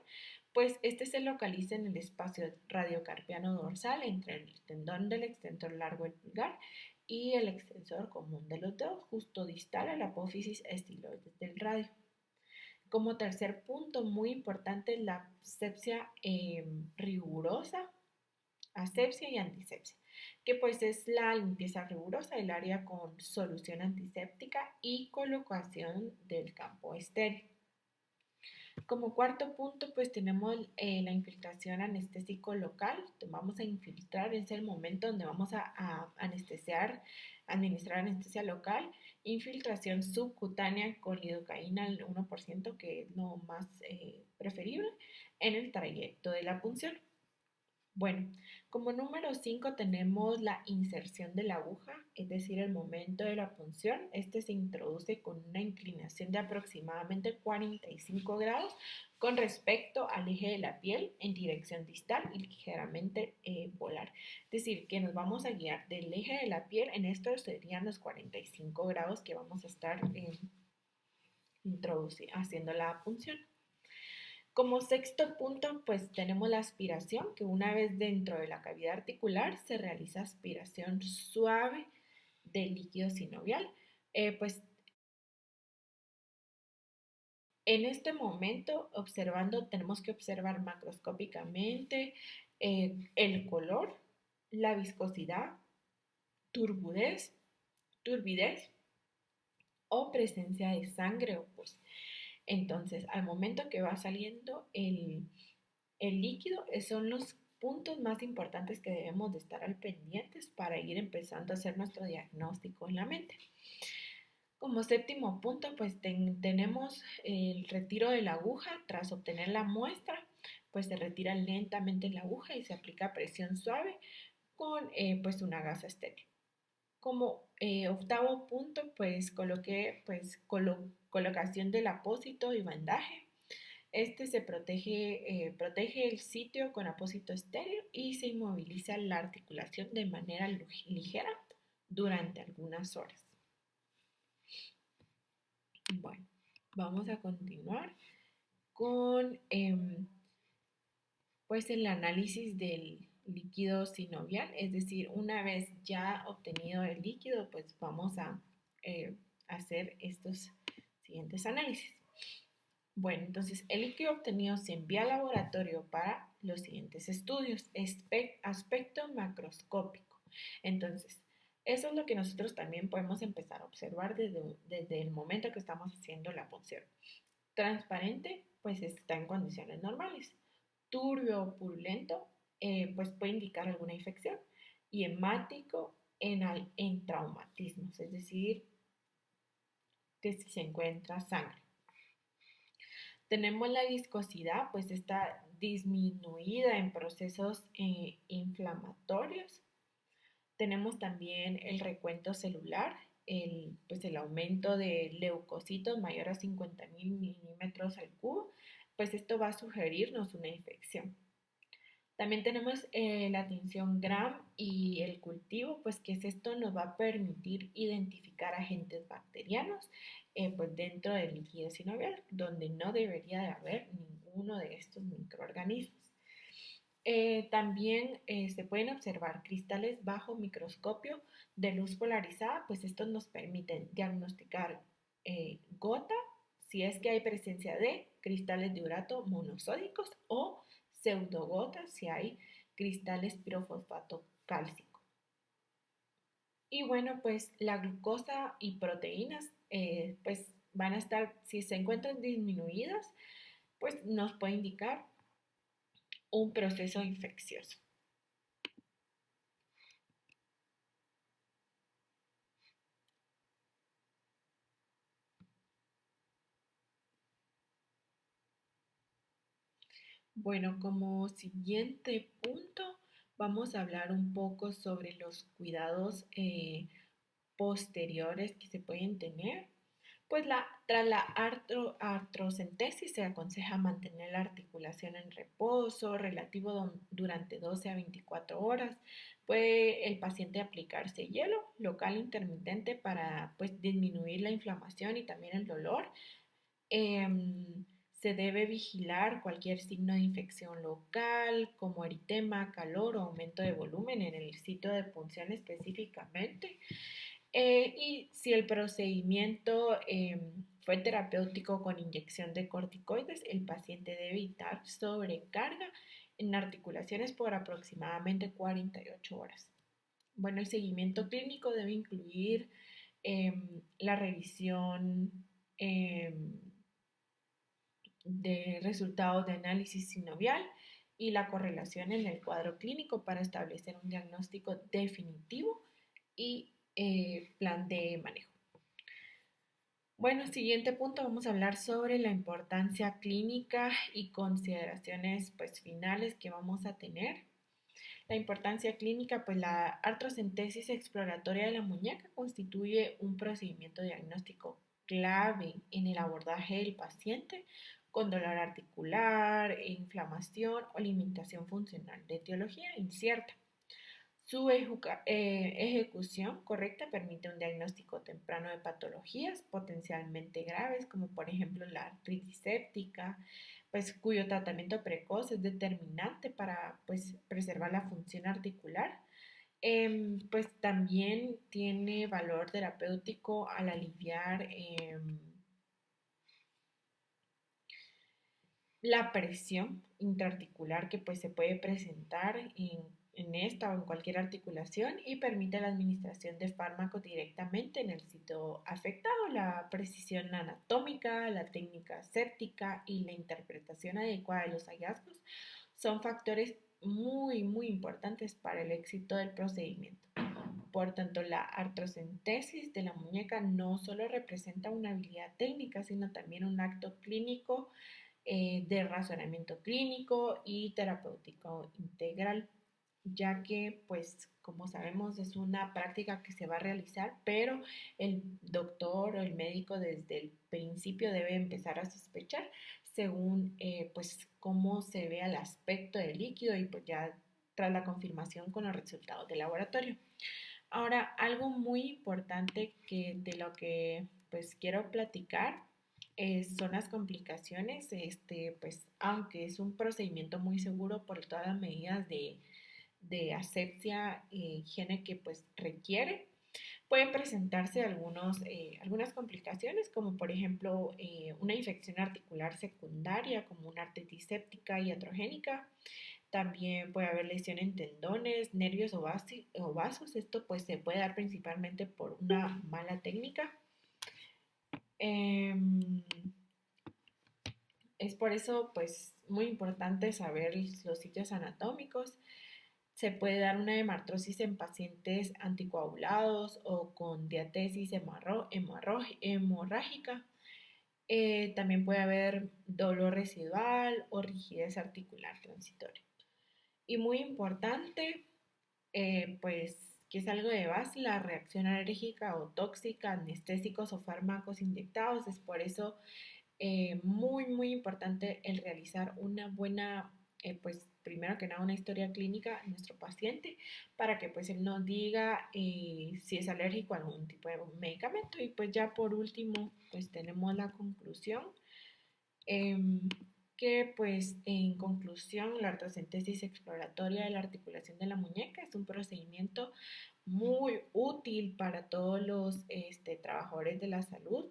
Pues este se localiza en el espacio radiocarpiano dorsal entre el tendón del extensor largo del pulgar y el extensor común de los dedos, justo distal a la apófisis estiloides del radio. Como tercer punto muy importante, la asepsia rigurosa, asepsia y antisepsia, que pues es la limpieza rigurosa del área con solución antiséptica y colocación del campo estéril. Como cuarto punto, pues tenemos la infiltración anestésico local. Vamos a infiltrar, es el momento donde vamos a administrar anestesia local. Infiltración subcutánea con lidocaína al 1%, que es lo más preferible en el trayecto de la punción. Bueno, como número 5 tenemos la inserción de la aguja, es decir, el momento de la punción. Este se introduce con una inclinación de aproximadamente 45 grados con respecto al eje de la piel en dirección distal y ligeramente polar. Es decir, que nos vamos a guiar del eje de la piel, en estos serían los 45 grados que vamos a estar haciendo la punción. Como sexto punto, pues tenemos la aspiración, que una vez dentro de la cavidad articular se realiza aspiración suave del líquido sinovial. Pues en este momento, tenemos que observar macroscópicamente el color, la viscosidad, turbidez o presencia de sangre o pus. Entonces, al momento que va saliendo el líquido, son los puntos más importantes que debemos de estar al pendientes para ir empezando a hacer nuestro diagnóstico en la mente. Como séptimo punto, pues tenemos el retiro de la aguja. Tras obtener la muestra, pues se retira lentamente la aguja y se aplica presión suave con pues una gasa estéril. Como octavo punto, pues coloqué colocación del apósito y bandaje. Este se protege el sitio con apósito estéril y se inmoviliza la articulación de manera ligera durante algunas horas. Bueno, vamos a continuar con pues el análisis del líquido sinovial, es decir, una vez ya obtenido el líquido, pues vamos a hacer estos siguientes análisis. Bueno, entonces el líquido obtenido se envía al laboratorio para los siguientes estudios. Aspecto macroscópico. Entonces, eso es lo que nosotros también podemos empezar a observar desde el momento que estamos haciendo la punción. Transparente, pues está en condiciones normales. Turbio o purulento, pues puede indicar alguna infección. Y hemático en traumatismos, es decir, que si se encuentra sangre. Tenemos la viscosidad, pues está disminuida en procesos inflamatorios. Tenemos también el recuento celular, pues el aumento de leucocitos mayor a 50.000 milímetros al cubo, pues esto va a sugerirnos una infección. También tenemos la tinción Gram y el cultivo, pues que esto nos va a permitir identificar agentes bacterianos pues dentro del líquido sinovial, donde no debería de haber ninguno de estos microorganismos. También se pueden observar cristales bajo microscopio de luz polarizada, pues estos nos permiten diagnosticar gota, si es que hay presencia de cristales de urato monosódicos o pseudogotas si hay cristales pirofosfato cálcico. Y bueno, pues la glucosa y proteínas pues van a estar, si se encuentran disminuidas, pues nos puede indicar un proceso infeccioso. Bueno, como siguiente punto, vamos a hablar un poco sobre los cuidados posteriores que se pueden tener. Pues tras la artrocentesis se aconseja mantener la articulación en reposo relativo durante 12 a 24 horas. Puede el paciente aplicarse hielo local intermitente para pues, disminuir la inflamación y también el dolor. Se debe vigilar cualquier signo de infección local, como eritema, calor o aumento de volumen en el sitio de punción específicamente. Y si el procedimiento fue terapéutico con inyección de corticoides, el paciente debe evitar sobrecarga en articulaciones por aproximadamente 48 horas. Bueno, el seguimiento clínico debe incluir la revisión de resultados de análisis sinovial y la correlación en el cuadro clínico para establecer un diagnóstico definitivo y plan de manejo. Bueno, siguiente punto, vamos a hablar sobre la importancia clínica y consideraciones pues, finales que vamos a tener. La importancia clínica, pues la artrocentesis exploratoria de la muñeca constituye un procedimiento diagnóstico clave en el abordaje del paciente con dolor articular, inflamación o limitación funcional de etiología incierta. Su ejecución correcta permite un diagnóstico temprano de patologías potencialmente graves, como por ejemplo la artritis séptica, pues cuyo tratamiento precoz es determinante para pues preservar la función articular. Pues también tiene valor terapéutico al aliviar la presión intraarticular que pues se puede presentar en esta o en cualquier articulación, y permite la administración de fármacos directamente en el sitio afectado. La precisión anatómica, la técnica séptica y la interpretación adecuada de los hallazgos son factores muy importantes para el éxito del procedimiento. Por tanto, la artrocentesis de la muñeca no solo representa una habilidad técnica, sino también un acto clínico de razonamiento clínico y terapéutico integral, ya que, pues, como sabemos, es una práctica que se va a realizar, pero el doctor o el médico desde el principio debe empezar a sospechar según, pues, cómo se vea el aspecto del líquido y pues ya tras la confirmación con los resultados del laboratorio. Ahora, algo muy importante que de lo que pues quiero platicar son las complicaciones. Pues aunque es un procedimiento muy seguro por todas las medidas de asepsia e higiene que pues requiere, pueden presentarse algunas complicaciones, como por ejemplo una infección articular secundaria, como una artritis séptica y iatrogénica. También puede haber lesión en tendones, nervios o vasos. Esto pues se puede dar principalmente por una mala técnica. Es por eso pues muy importante saber los sitios anatómicos. Se puede dar una hemartrosis en pacientes anticoagulados o con diatesis hemorrágica. También puede haber dolor residual o rigidez articular transitoria. Y muy importante, pues que es algo de base, la reacción alérgica o tóxica, anestésicos o fármacos inyectados. Es por eso muy importante el realizar una buena, pues primero que nada una historia clínica a nuestro paciente para que pues él nos diga si es alérgico a algún tipo de medicamento. Y pues ya por último pues tenemos la conclusión, que pues en conclusión la artrocentesis exploratoria de la articulación de la muñeca es un procedimiento muy útil para todos los trabajadores de la salud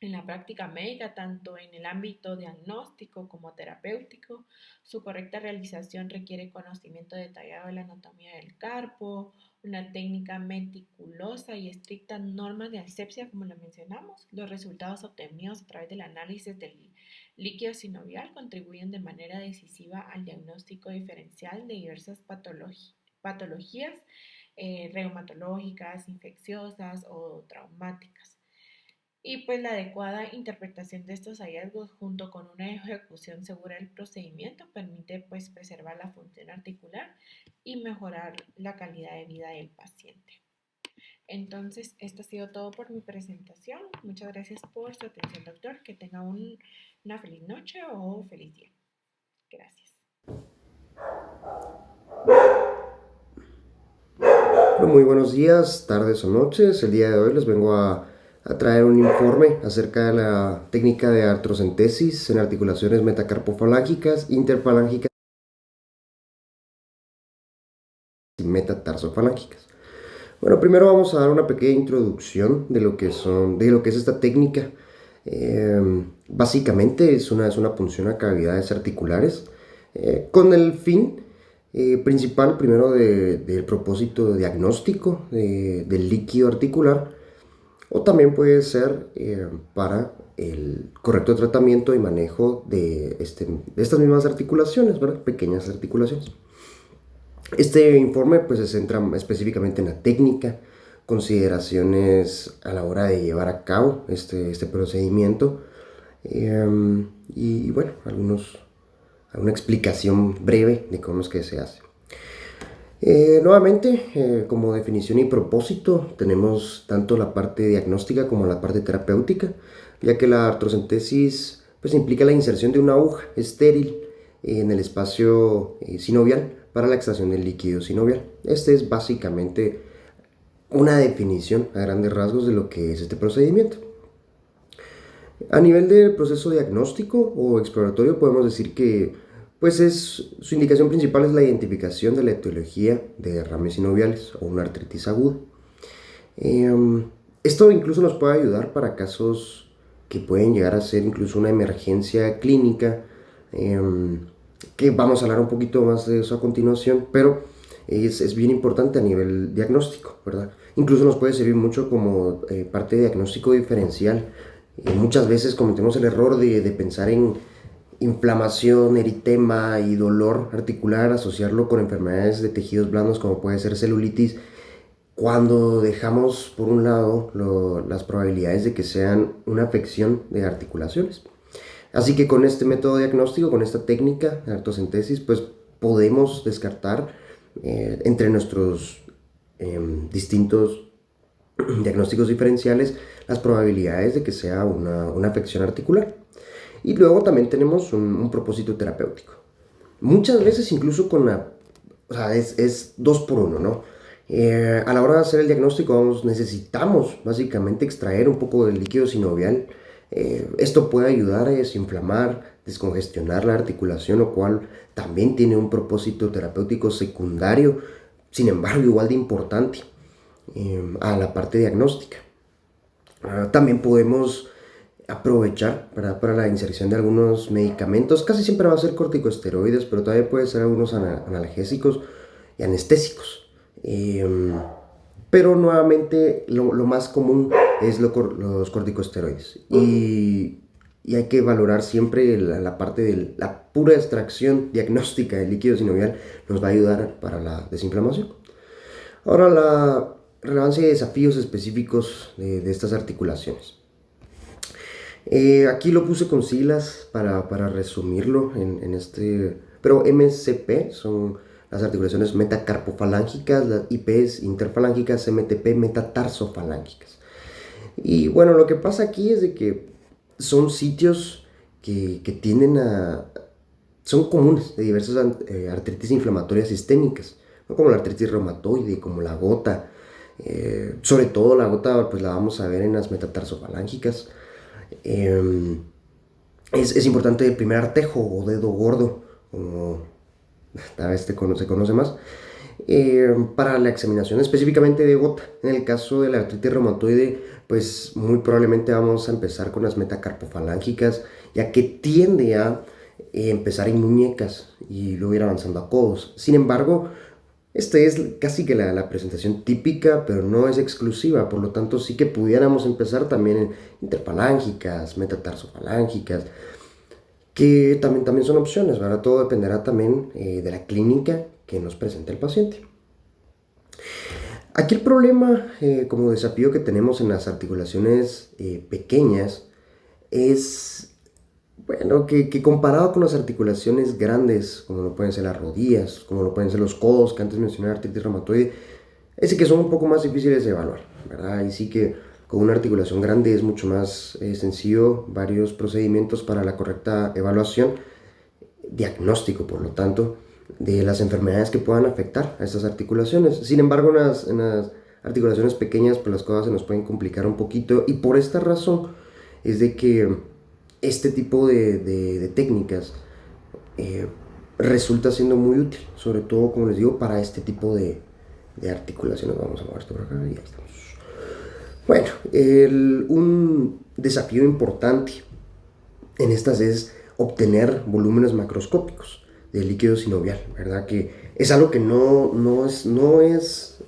en la práctica médica, tanto en el ámbito diagnóstico como terapéutico. Su correcta realización requiere conocimiento detallado de la anatomía del carpo, una técnica meticulosa y estrictas normas de asepsia, como lo mencionamos. Los resultados obtenidos a través del análisis del líquido sinovial contribuyen de manera decisiva al diagnóstico diferencial de diversas patologías reumatológicas, infecciosas o traumáticas. Y pues la adecuada interpretación de estos hallazgos junto con una ejecución segura del procedimiento permite pues preservar la función articular y mejorar la calidad de vida del paciente. Entonces, esto ha sido todo por mi presentación. Muchas gracias por su atención, doctor. Que tenga una feliz noche o feliz día. Gracias. Bueno, muy buenos días, tardes o noches. El día de hoy les vengo a traer un informe acerca de la técnica de artrocentesis en articulaciones metacarpofalángicas, interfalángicas y metatarsofalángicas. Bueno, primero vamos a dar una pequeña introducción de lo que es esta técnica. Básicamente es una punción a cavidades articulares con el fin principal, primero del propósito diagnóstico del líquido articular, o también puede ser para el correcto tratamiento y manejo de estas mismas articulaciones, ¿verdad? Pequeñas articulaciones. Este informe pues se centra específicamente en la técnica, consideraciones a la hora de llevar a cabo este procedimiento y bueno, alguna explicación breve de cómo es que se hace. Nuevamente, como definición y propósito, tenemos tanto la parte diagnóstica como la parte terapéutica, ya que la artrocentesis pues, implica la inserción de una aguja estéril en el espacio sinovial para la extracción del líquido sinovial. Este es básicamente una definición a grandes rasgos de lo que es este procedimiento. A nivel del proceso diagnóstico o exploratorio podemos decir que su indicación principal es la identificación de la etiología de derrames sinoviales o una artritis aguda. Esto incluso nos puede ayudar para casos que pueden llegar a ser incluso una emergencia clínica, que vamos a hablar un poquito más de eso a continuación, pero es bien importante a nivel diagnóstico, ¿verdad? Incluso nos puede servir mucho como parte de diagnóstico diferencial. Muchas veces cometemos el error de pensar en inflamación, eritema y dolor articular, asociarlo con enfermedades de tejidos blandos como puede ser celulitis, cuando dejamos por un lado las probabilidades de que sean una afección de articulaciones. Así que con este método diagnóstico, con esta técnica de artrocentesis, pues podemos descartar entre nuestros distintos diagnósticos diferenciales las probabilidades de que sea una afección articular. Y luego también tenemos un propósito terapéutico. Muchas veces incluso es 2 por 1, ¿no? A la hora de hacer el diagnóstico necesitamos básicamente extraer un poco del líquido sinovial. Esto puede ayudar a desinflamar, descongestionar la articulación, lo cual también tiene un propósito terapéutico secundario, sin embargo igual de importante a la parte diagnóstica. También podemos aprovechar para la inserción de algunos medicamentos. Casi siempre va a ser corticosteroides, pero todavía puede ser algunos analgésicos y anestésicos. Pero nuevamente lo más común es los corticosteroides. Y hay que valorar siempre la parte de la pura extracción diagnóstica del líquido sinovial, nos va a ayudar para la desinflamación. Ahora, la relevancia y desafíos específicos de estas articulaciones. Aquí lo puse con siglas para resumirlo pero MCP son las articulaciones metacarpofalángicas, las IPs interfalángicas, MTP metatarsofalancas. Y bueno, lo que pasa aquí es de que son sitios que son comunes de diversas artritis inflamatorias sistémicas, ¿no? Como la artritis reumatoide, como la gota. Sobre todo la gota pues la vamos a ver en las metatarsofalancicas. Es importante el primer artejo o dedo gordo, como tal vez se conoce más, para la examinación específicamente de gota. En el caso de la artritis reumatoide, pues muy probablemente vamos a empezar con las metacarpofalángicas, ya que tiende a empezar en muñecas y luego ir avanzando a codos. Sin embargo, esta es casi que la presentación típica, pero no es exclusiva, por lo tanto sí que pudiéramos empezar también en interfalángicas, metatarsofalancicas, que también son opciones, ¿verdad? Todo dependerá también de la clínica que nos presenta el paciente. Aquí el problema como desafío que tenemos en las articulaciones pequeñas es, bueno, que comparado con las articulaciones grandes, como lo pueden ser las rodillas, como lo pueden ser los codos, que antes mencioné, artritis reumatoide, es que son un poco más difíciles de evaluar, ¿verdad? Y sí que con una articulación grande es mucho más sencillo, varios procedimientos para la correcta evaluación, diagnóstico, por lo tanto, de las enfermedades que puedan afectar a estas articulaciones. Sin embargo, en las articulaciones pequeñas, pues las cosas se nos pueden complicar un poquito, y por esta razón es de que este tipo de técnicas resulta siendo muy útil, sobre todo, como les digo, para este tipo de articulaciones. Vamos a mover esto por acá y ya estamos. Bueno, un desafío importante en estas es obtener volúmenes macroscópicos de líquido sinovial, ¿verdad? Que es algo que no es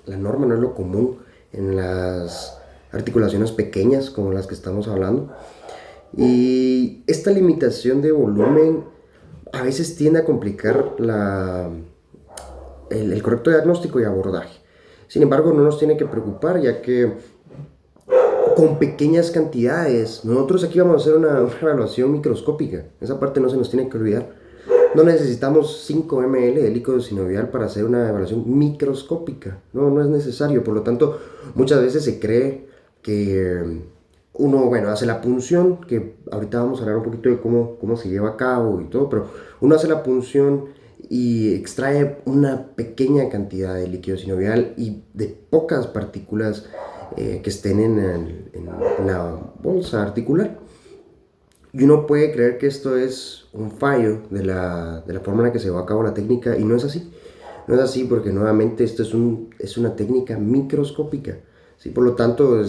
la norma, no es lo común en las articulaciones pequeñas como las que estamos hablando. Y esta limitación de volumen a veces tiende a complicar el correcto diagnóstico y abordaje. Sin embargo, no nos tiene que preocupar, ya que con pequeñas cantidades, nosotros aquí vamos a hacer una evaluación microscópica. Esa parte no se nos tiene que olvidar. No necesitamos 5 ml de líquido sinovial para hacer una evaluación microscópica. No es necesario. Por lo tanto, muchas veces se cree que uno, hace la punción, que ahorita vamos a hablar un poquito de cómo se lleva a cabo y todo, pero uno hace la punción y extrae una pequeña cantidad de líquido sinovial y de pocas partículas que estén en la bolsa articular. Y uno puede creer que esto es un fallo de la forma en la que se llevó a cabo la técnica, y no es así. No es así porque nuevamente esto es una técnica microscópica. ¿Sí? Por lo tanto,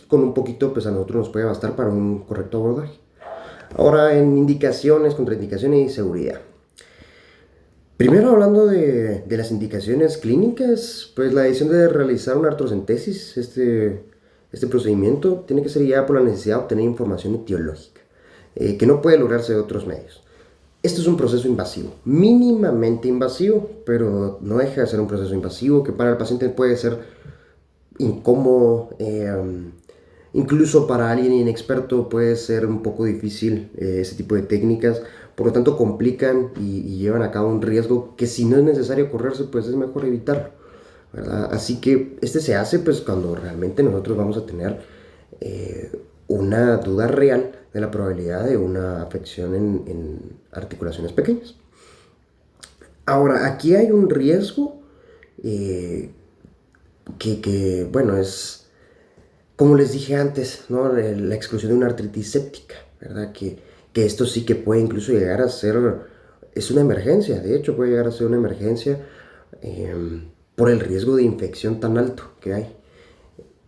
con un poquito pues a nosotros nos puede bastar para un correcto abordaje. Ahora, en indicaciones, contraindicaciones y seguridad. Primero, hablando de las indicaciones clínicas, pues la decisión de realizar una artrocentesis, este procedimiento, tiene que ser guiada por la necesidad de obtener información etiológica, que no puede lograrse de otros medios. Esto es un proceso invasivo, mínimamente invasivo, pero no deja de ser un proceso invasivo que para el paciente puede ser incómodo, incluso para alguien inexperto puede ser un poco difícil ese tipo de técnicas. Por lo tanto, complican y llevan a cabo un riesgo que si no es necesario correrse, pues es mejor evitarlo, ¿verdad? Así que este se hace pues cuando realmente nosotros vamos a tener una duda real de la probabilidad de una afección en articulaciones pequeñas. Ahora, aquí hay un riesgo bueno, es como les dije antes, ¿no? La exclusión de una artritis séptica, ¿verdad? Que esto sí que puede incluso llegar a ser, es una emergencia, de hecho puede llegar a ser una emergencia por el riesgo de infección tan alto que hay.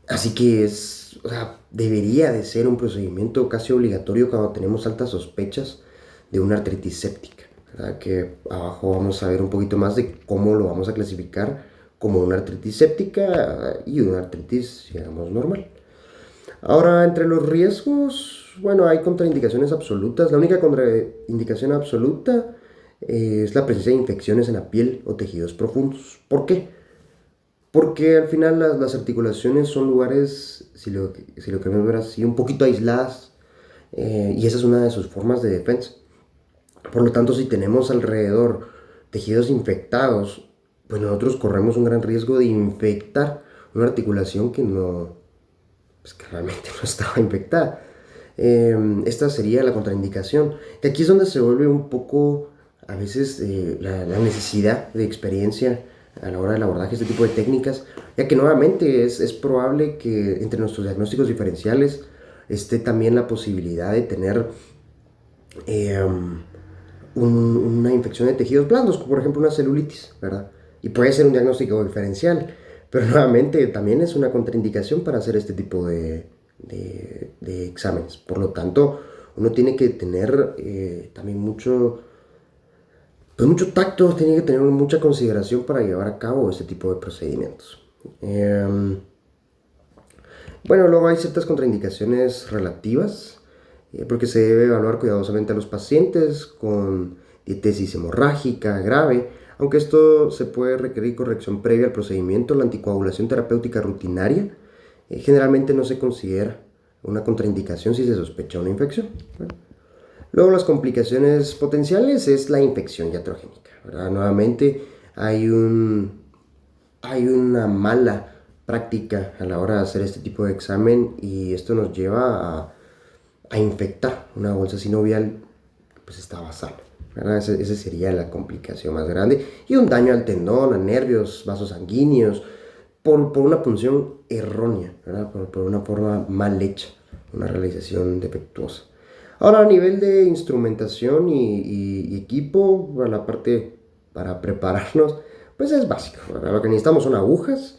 Así que o sea, debería de ser un procedimiento casi obligatorio cuando tenemos altas sospechas de una artritis séptica, ¿verdad? Que abajo vamos a ver un poquito más de cómo lo vamos a clasificar como una artritis séptica y una artritis, digamos, normal. Ahora, entre los riesgos, bueno, hay contraindicaciones absolutas. La única contraindicación absoluta es la presencia de infecciones en la piel o tejidos profundos. ¿Por qué? Porque al final las articulaciones son lugares, si lo queremos ver así, un poquito aisladas, y esa es una de sus formas de defensa. Por lo tanto, si tenemos alrededor tejidos infectados, pues nosotros corremos un gran riesgo de infectar una articulación que realmente no estaba infectada. Esta sería la contraindicación. Que aquí es donde se vuelve un poco, a veces, la necesidad de experiencia a la hora del abordaje de este tipo de técnicas, ya que nuevamente es probable que entre nuestros diagnósticos diferenciales esté también la posibilidad de tener una infección de tejidos blandos, como por ejemplo una celulitis, ¿verdad? Y puede ser un diagnóstico diferencial, pero nuevamente también es una contraindicación para hacer este tipo de exámenes. Por lo tanto, uno tiene que tener también mucho tacto, tiene que tener mucha consideración para llevar a cabo este tipo de procedimientos. Bueno, luego hay ciertas contraindicaciones relativas, porque se debe evaluar cuidadosamente a los pacientes con dietesis hemorrágica grave. Aunque esto se puede requerir corrección previa al procedimiento, la anticoagulación terapéutica rutinaria generalmente no se considera una contraindicación si se sospecha una infección. Luego, las complicaciones potenciales es la infección iatrogénica, ¿verdad? Nuevamente hay una mala práctica a la hora de hacer este tipo de examen, y esto nos lleva a infectar una bolsa sinovial que pues estaba sana, ¿verdad? Esa sería la complicación más grande, y un daño al tendón, a nervios, vasos sanguíneos, por una punción errónea, ¿verdad? Por una forma mal hecha, una realización defectuosa. Ahora, a nivel de instrumentación y equipo, la parte para prepararnos, pues es básico, ¿verdad? Lo que necesitamos son agujas,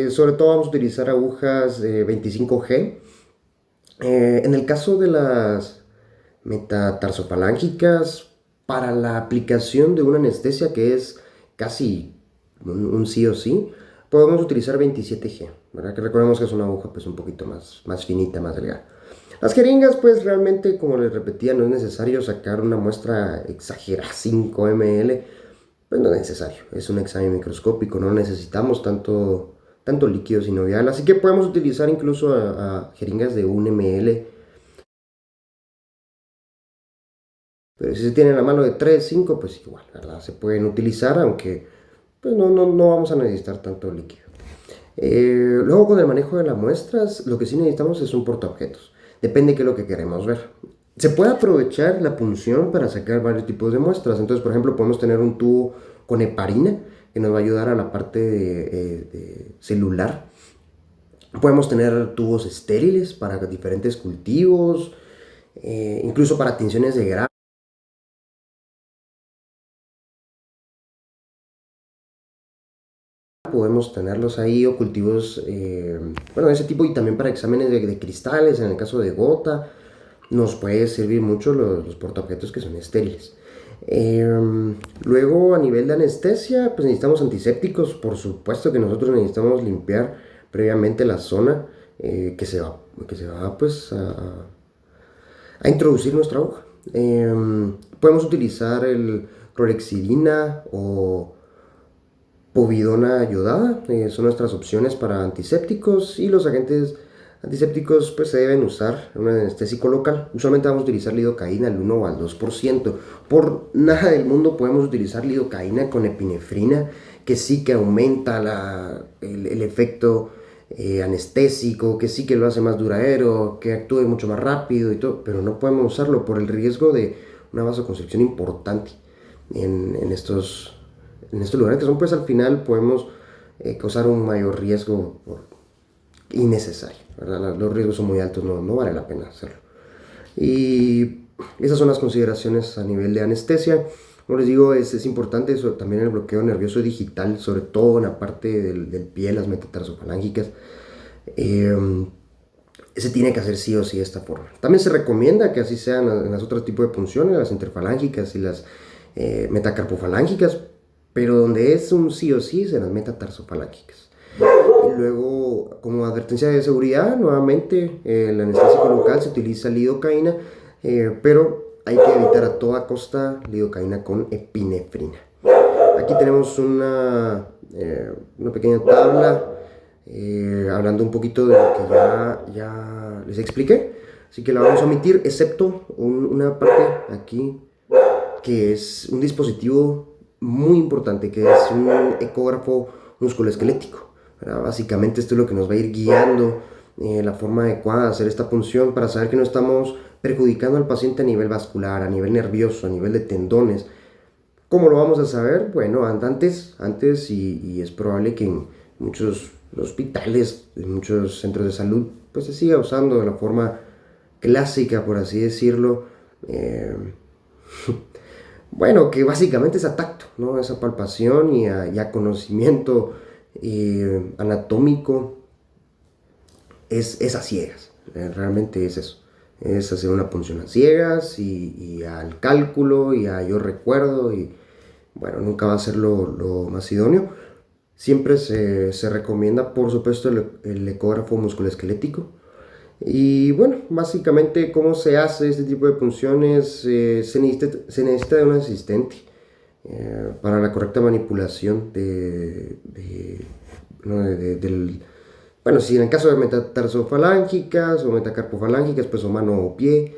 sobre todo vamos a utilizar agujas 25G. En el caso de las metatarsofalángicas, para la aplicación de una anestesia que es casi un sí o sí, podemos utilizar 27G, ¿verdad? Que recordemos que es una aguja pues un poquito más finita, más delgada. Las jeringas, pues realmente, como les repetía, no es necesario sacar una muestra exagerada, 5 ml, pues no es necesario, es un examen microscópico, no necesitamos tanto líquido sinovial, así que podemos utilizar incluso a jeringas de 1 ml. Pero si se tiene la mano de 3, 5, pues igual, ¿verdad? Se pueden utilizar, aunque pues no vamos a necesitar tanto líquido. Luego, con el manejo de las muestras, lo que sí necesitamos es un portaobjetos. Depende de qué es lo que queremos ver. Se puede aprovechar la punción para sacar varios tipos de muestras. Entonces, por ejemplo, podemos tener un tubo con heparina que nos va a ayudar a la parte de celular. Podemos tener tubos estériles para diferentes cultivos. incluso para tinciones de grado. Podemos tenerlos ahí, o cultivos, bueno, de ese tipo, y también para exámenes de cristales, en el caso de gota, nos puede servir mucho los portaobjetos que son estériles. Luego, a nivel de anestesia, pues necesitamos antisépticos. Por supuesto que nosotros necesitamos limpiar previamente la zona que se va pues, a introducir nuestra aguja. Podemos utilizar el clorhexidina o povidona yodada, son nuestras opciones para antisépticos, y los agentes antisépticos pues se deben usar en un anestésico local. Usualmente vamos a utilizar lidocaína al 1 o al 2%. Por nada del mundo podemos utilizar lidocaína con epinefrina, que sí que aumenta el efecto anestésico, que sí que lo hace más duradero, que actúe mucho más rápido y todo, pero no podemos usarlo por el riesgo de una vasoconstricción importante en estos lugares, que son pues al final podemos causar un mayor riesgo innecesario, ¿verdad? Los riesgos son muy altos, no vale la pena hacerlo. Y esas son las consideraciones a nivel de anestesia. Como les digo, es importante eso, también el bloqueo nervioso digital, sobre todo en la parte del pie, las metatarsofalángicas. Se tiene que hacer sí o sí de esta forma. También se recomienda que así sean en las otros tipos de punciones, las interfalángicas y las metacarpofalángicas, pero donde es un sí o sí, en las metatarsofalángicas. Y luego, como advertencia de seguridad, nuevamente, el anestésico local se utiliza lidocaína, pero hay que evitar a toda costa lidocaína con epinefrina. Aquí tenemos una pequeña tabla hablando un poquito de lo que ya les expliqué, así que la vamos a omitir, excepto una parte aquí que es un dispositivo muy importante, que es un ecógrafo musculoesquelético. Básicamente esto es lo que nos va a ir guiando la forma adecuada de hacer esta punción, para saber que no estamos perjudicando al paciente a nivel vascular, a nivel nervioso, a nivel de tendones. ¿Cómo lo vamos a saber? Bueno, antes y es probable que en muchos hospitales, en muchos centros de salud, pues se siga usando de la forma clásica, por así decirlo, bueno, que básicamente es a tacto, ¿no? Esa palpación y a conocimiento anatómico es a ciegas, realmente es eso. Es hacer una punción a ciegas y al cálculo y a yo recuerdo, y bueno, nunca va a ser lo más idóneo. Siempre se recomienda, por supuesto, el ecógrafo musculoesquelético. Y bueno, básicamente, ¿cómo se hace este tipo de punciones? Se necesita de un asistente para la correcta manipulación bueno, si en el caso de metatarsofalángicas o metacarpofalángicas, pues o mano o pie,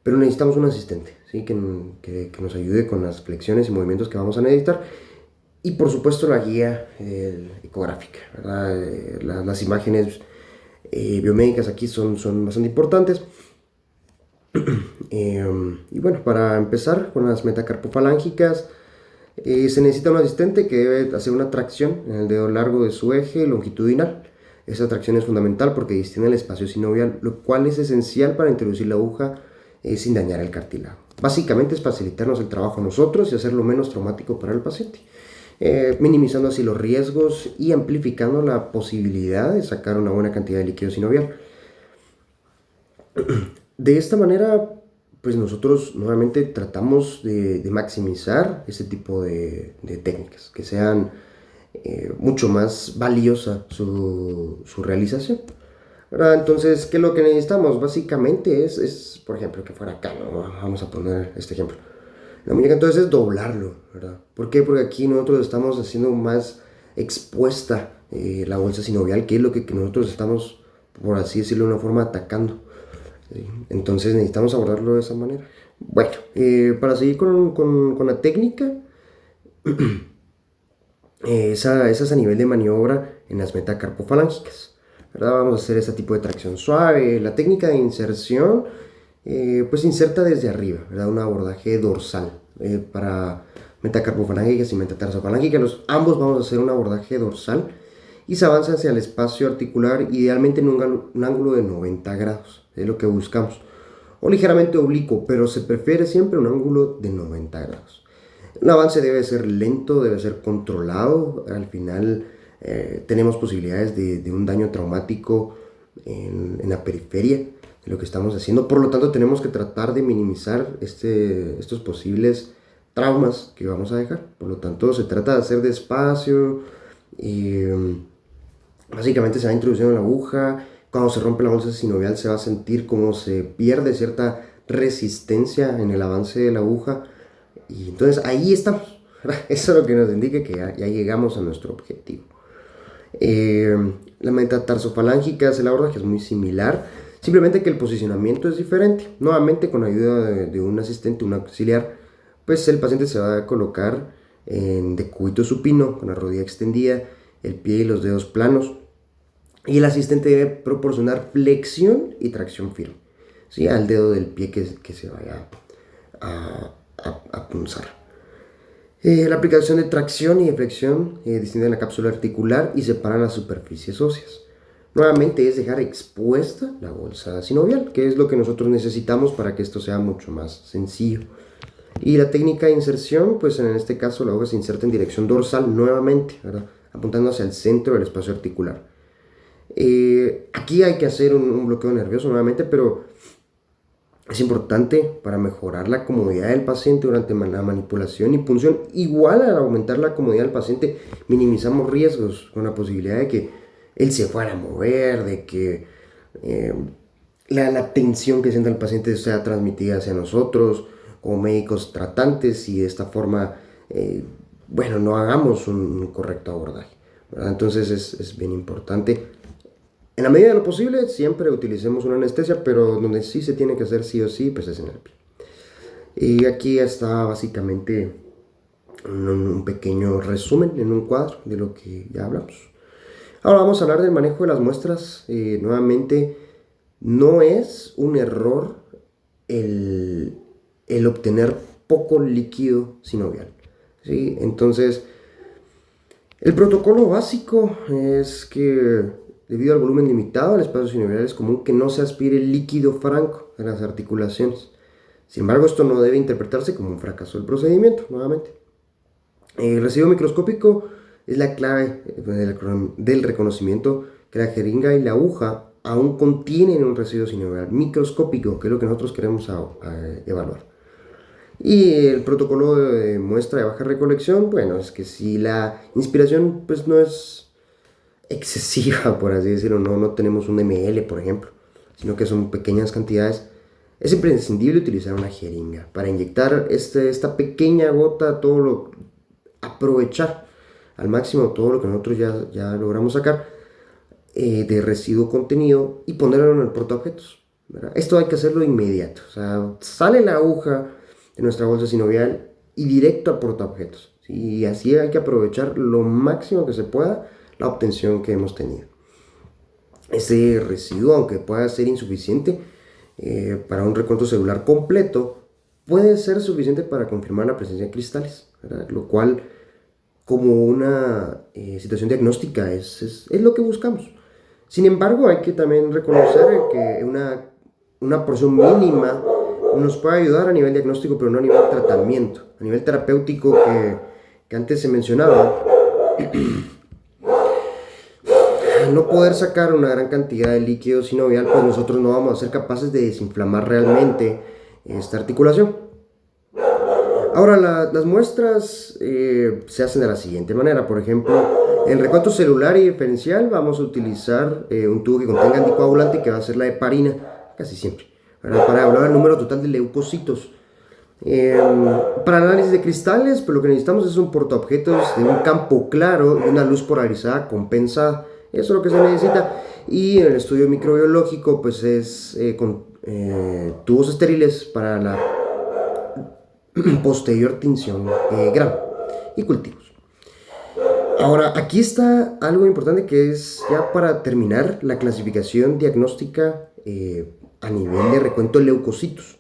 pero necesitamos un asistente, ¿sí? que nos ayude con las flexiones y movimientos que vamos a necesitar. Y por supuesto la guía ecográfica, ¿verdad? Las imágenes biomédicas aquí son bastante importantes. Y bueno, para empezar con las metacarpofalángicas, se necesita un asistente que debe hacer una tracción en el dedo largo de su eje longitudinal. Esa tracción es fundamental porque distiende el espacio sinovial, lo cual es esencial para introducir la aguja sin dañar el cartílago. Básicamente es facilitarnos el trabajo a nosotros y hacerlo menos traumático para el paciente, minimizando así los riesgos y amplificando la posibilidad de sacar una buena cantidad de líquido sinovial. De esta manera, pues nosotros nuevamente tratamos de maximizar ese tipo de técnicas, que sean mucho más valiosa su realización, ¿verdad? Entonces, ¿qué es lo que necesitamos? Básicamente es, por ejemplo, que fuera acá, ¿no? Vamos a poner este ejemplo. La muñeca entonces es doblarlo, ¿verdad? ¿Por qué? Porque aquí nosotros estamos haciendo más expuesta la bolsa sinovial, que es lo que nosotros estamos, por así decirlo, de una forma atacando. ¿Sí? Entonces necesitamos abordarlo de esa manera. Bueno, para seguir con la técnica, esa es a nivel de maniobra en las metacarpofalángicas, ¿verdad? Vamos a hacer este tipo de tracción suave. La técnica de inserción, pues inserta desde arriba, ¿verdad? Un abordaje dorsal para metacarpofalángicas y metatarsofalángicas. Ambos vamos a hacer un abordaje dorsal y se avanza hacia el espacio articular, idealmente en un ángulo de 90 grados, es lo que buscamos. o ligeramente oblicuo, pero se prefiere siempre un ángulo de 90 grados. El avance debe ser lento, debe ser controlado. Al final tenemos posibilidades de un daño traumático en la periferia de lo que estamos haciendo. Por lo tanto, tenemos que tratar de minimizar estos posibles traumas que vamos a dejar. Por lo tanto, se trata de hacer despacio. Básicamente se va introduciendo la aguja. Cuando se rompe la bolsa sinovial se va a sentir como se pierde cierta resistencia en el avance de la aguja. Y entonces ahí estamos. Eso es lo que nos indica que ya llegamos a nuestro objetivo. La metatarsofalángicas, el abordaje es muy similar, simplemente que el posicionamiento es diferente. Nuevamente, con ayuda de un asistente, un auxiliar, pues el paciente se va a colocar en decúbito supino, con la rodilla extendida, el pie y los dedos planos, y el asistente debe proporcionar flexión y tracción firme, ¿sí?, al dedo del pie que se vaya a punzar. La aplicación de tracción y de flexión distinguen la cápsula articular y separan las superficies óseas. Nuevamente es dejar expuesta la bolsa sinovial, que es lo que nosotros necesitamos para que esto sea mucho más sencillo. Y la técnica de inserción, pues en este caso la aguja se inserta en dirección dorsal nuevamente, ¿verdad?, apuntando hacia el centro del espacio articular. Aquí hay que hacer un bloqueo nervioso nuevamente, pero es importante para mejorar la comodidad del paciente durante la manipulación y punción. Igual, al aumentar la comodidad del paciente, minimizamos riesgos con la posibilidad de que él se fuera a mover, de que la tensión que sienta el paciente sea transmitida hacia nosotros como médicos tratantes, y de esta forma, no hagamos un correcto abordaje, ¿verdad? Entonces es bien importante. En la medida de lo posible, siempre utilicemos una anestesia, pero donde sí se tiene que hacer sí o sí, pues es en el pie. Y aquí está básicamente un pequeño resumen en un cuadro de lo que ya hablamos. Ahora vamos a hablar del manejo de las muestras. Nuevamente, no es un error el obtener poco líquido sinovial, ¿sí? Entonces, el protocolo básico es que, debido al volumen limitado del espacio sinovial, es común que no se aspire líquido franco en las articulaciones. Sin embargo, esto no debe interpretarse como un fracaso del procedimiento, nuevamente. El residuo microscópico es la clave del reconocimiento que la jeringa y la aguja aún contienen un residuo sinovial microscópico, que es lo que nosotros queremos evaluar. Y el protocolo de muestra de baja recolección, bueno, es que si la inspiración pues no es excesiva, por así decirlo, no tenemos un ml, por ejemplo, sino que son pequeñas cantidades, es imprescindible utilizar una jeringa para inyectar esta pequeña gota, aprovechar al máximo todo lo que nosotros ya logramos sacar de residuo contenido y ponerlo en el portaobjetos, ¿verdad? Esto hay que hacerlo de inmediato, o sea, sale la aguja de nuestra bolsa sinovial y directo al portaobjetos, ¿sí? Y así hay que aprovechar lo máximo que se pueda la obtención que hemos tenido. Ese residuo, aunque pueda ser insuficiente para un recuento celular completo, puede ser suficiente para confirmar la presencia de cristales, ¿verdad? Lo cual, como una situación diagnóstica, es lo que buscamos. Sin embargo, hay que también reconocer que una porción mínima nos puede ayudar a nivel diagnóstico, pero no a nivel tratamiento. A nivel terapéutico, que antes se mencionaba, no poder sacar una gran cantidad de líquido sinovial, pues nosotros no vamos a ser capaces de desinflamar realmente esta articulación. Ahora, las muestras se hacen de la siguiente manera. Por ejemplo, en recuento celular y diferencial vamos a utilizar un tubo que contenga anticoagulante, que va a ser la heparina, casi siempre, ¿verdad?, para evaluar el número total de leucocitos. Para análisis de cristales, pues lo que necesitamos es un portaobjetos de un campo claro y una luz polarizada compensada. Eso es lo que se necesita. Y en el estudio microbiológico, pues es con tubos estériles para la posterior tinción grano y cultivos. Ahora, aquí está algo importante, que es, ya para terminar, la clasificación diagnóstica a nivel de recuento de leucocitos.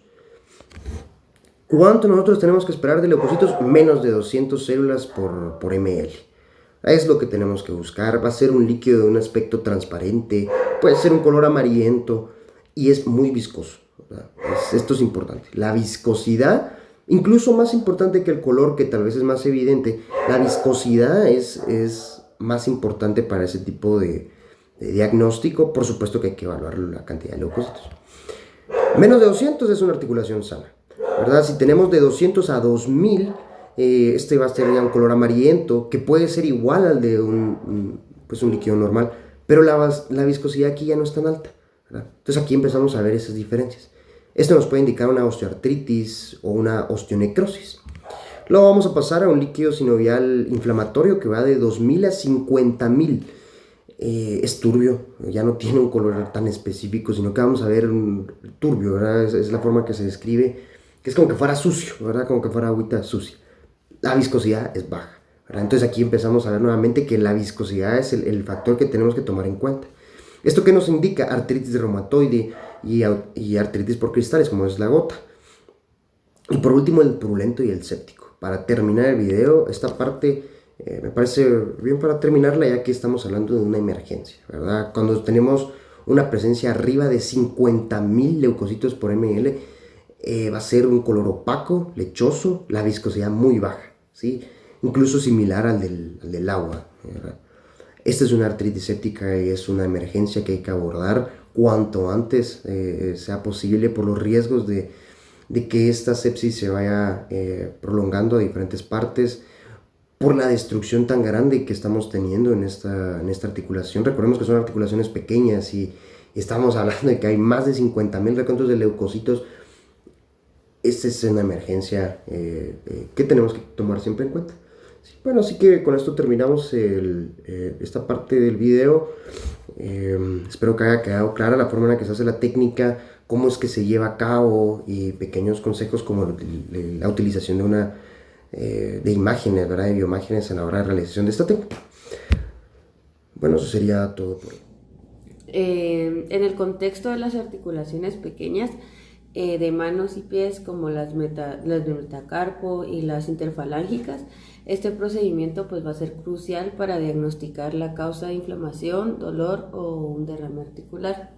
¿Cuánto nosotros tenemos que esperar de leucocitos? Menos de 200 células por ml. Es lo que tenemos que buscar. Va a ser un líquido de un aspecto transparente, puede ser un color amarillento y es muy viscoso. ¿verdad? Esto es importante. La viscosidad, incluso más importante que el color, que tal vez es más evidente, la viscosidad es más importante para ese tipo de diagnóstico. Por supuesto que hay que evaluar la cantidad de leucocitos. Menos de 200 es una articulación sana, ¿verdad? Si tenemos de 200 a 2000, este va a ser ya un color amarillento, que puede ser igual al de un líquido normal, pero la viscosidad aquí ya no es tan alta, ¿verdad? Entonces aquí empezamos a ver esas diferencias. Esto nos puede indicar una osteoartritis o una osteonecrosis. Luego vamos a pasar a un líquido sinovial inflamatorio que va de 2000 a 50.000. Es turbio, ya no tiene un color tan específico, sino que vamos a ver un turbio, ¿verdad? Es la forma que se describe, que es como que fuera sucio, ¿verdad? Como que fuera agüita sucia. La viscosidad es baja, ¿verdad? Entonces aquí empezamos a ver nuevamente que la viscosidad es el factor que tenemos que tomar en cuenta. ¿Esto qué nos indica? Artritis reumatoide y artritis por cristales, como es la gota. Y por último, el purulento y el séptico. Para terminar el video, esta parte me parece bien para terminarla, ya que estamos hablando de una emergencia, ¿verdad? Cuando tenemos una presencia arriba de 50.000 leucocitos por ml, va a ser un color opaco, lechoso, la viscosidad muy baja, ¿sí? Incluso similar al del agua, ¿verdad? Esta es una artritis séptica y es una emergencia que hay que abordar cuanto antes sea posible, por los riesgos de que esta sepsis se vaya prolongando a diferentes partes, por la destrucción tan grande que estamos teniendo en esta articulación. Recordemos que son articulaciones pequeñas y estamos hablando de que hay más de 50.000 recuentos de leucocitos. Esta es una emergencia que tenemos que tomar siempre en cuenta. Sí, bueno, así que con esto terminamos esta parte del video. Espero que haya quedado clara la forma en la que se hace la técnica, cómo es que se lleva a cabo y pequeños consejos como la utilización de imágenes, ¿verdad? De bioimágenes en la hora de realización de esta técnica. Bueno, eso sería todo por hoy. En el contexto de las articulaciones pequeñas de manos y pies, como las de metacarpo y las interfalángicas, este procedimiento pues va a ser crucial para diagnosticar la causa de inflamación, dolor o un derrame articular.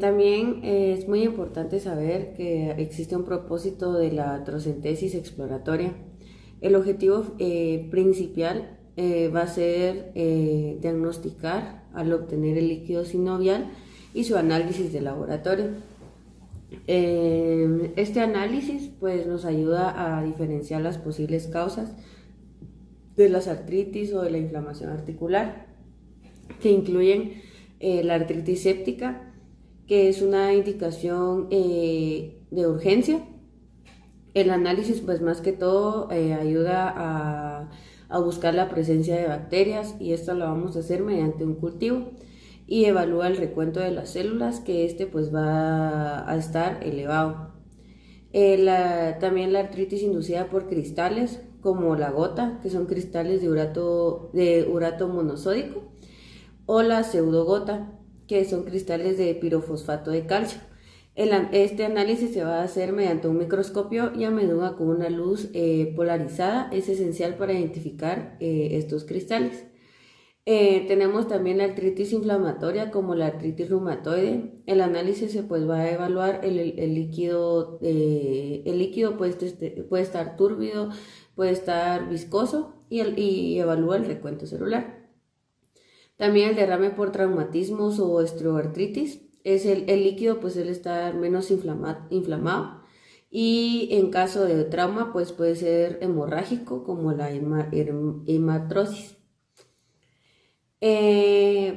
También es muy importante saber que existe un propósito de la artrocentesis exploratoria. El objetivo principal va a ser diagnosticar al obtener el líquido sinovial y su análisis de laboratorio. Este análisis pues, nos ayuda a diferenciar las posibles causas de las artritis o de la inflamación articular, que incluyen la artritis séptica, que es una indicación de urgencia. El análisis, pues más que todo, ayuda a buscar la presencia de bacterias, y esto lo vamos a hacer mediante un cultivo, y evalúa el recuento de las células, que pues va a estar elevado. También la artritis inducida por cristales, como la gota, que son cristales de urato monosódico, o la pseudogota, que son cristales de pirofosfato de calcio. Este análisis se va a hacer mediante un microscopio y a menudo con una luz polarizada. Es esencial para identificar estos cristales. Tenemos también la artritis inflamatoria, como la artritis reumatoide. El análisis pues va a evaluar el líquido. El líquido puede estar túrbido, puede estar viscoso, y evalúa el recuento celular. También el derrame por traumatismos o osteoartritis. El líquido pues suele estar menos inflamado, y en caso de trauma pues puede ser hemorrágico, como la hematrosis.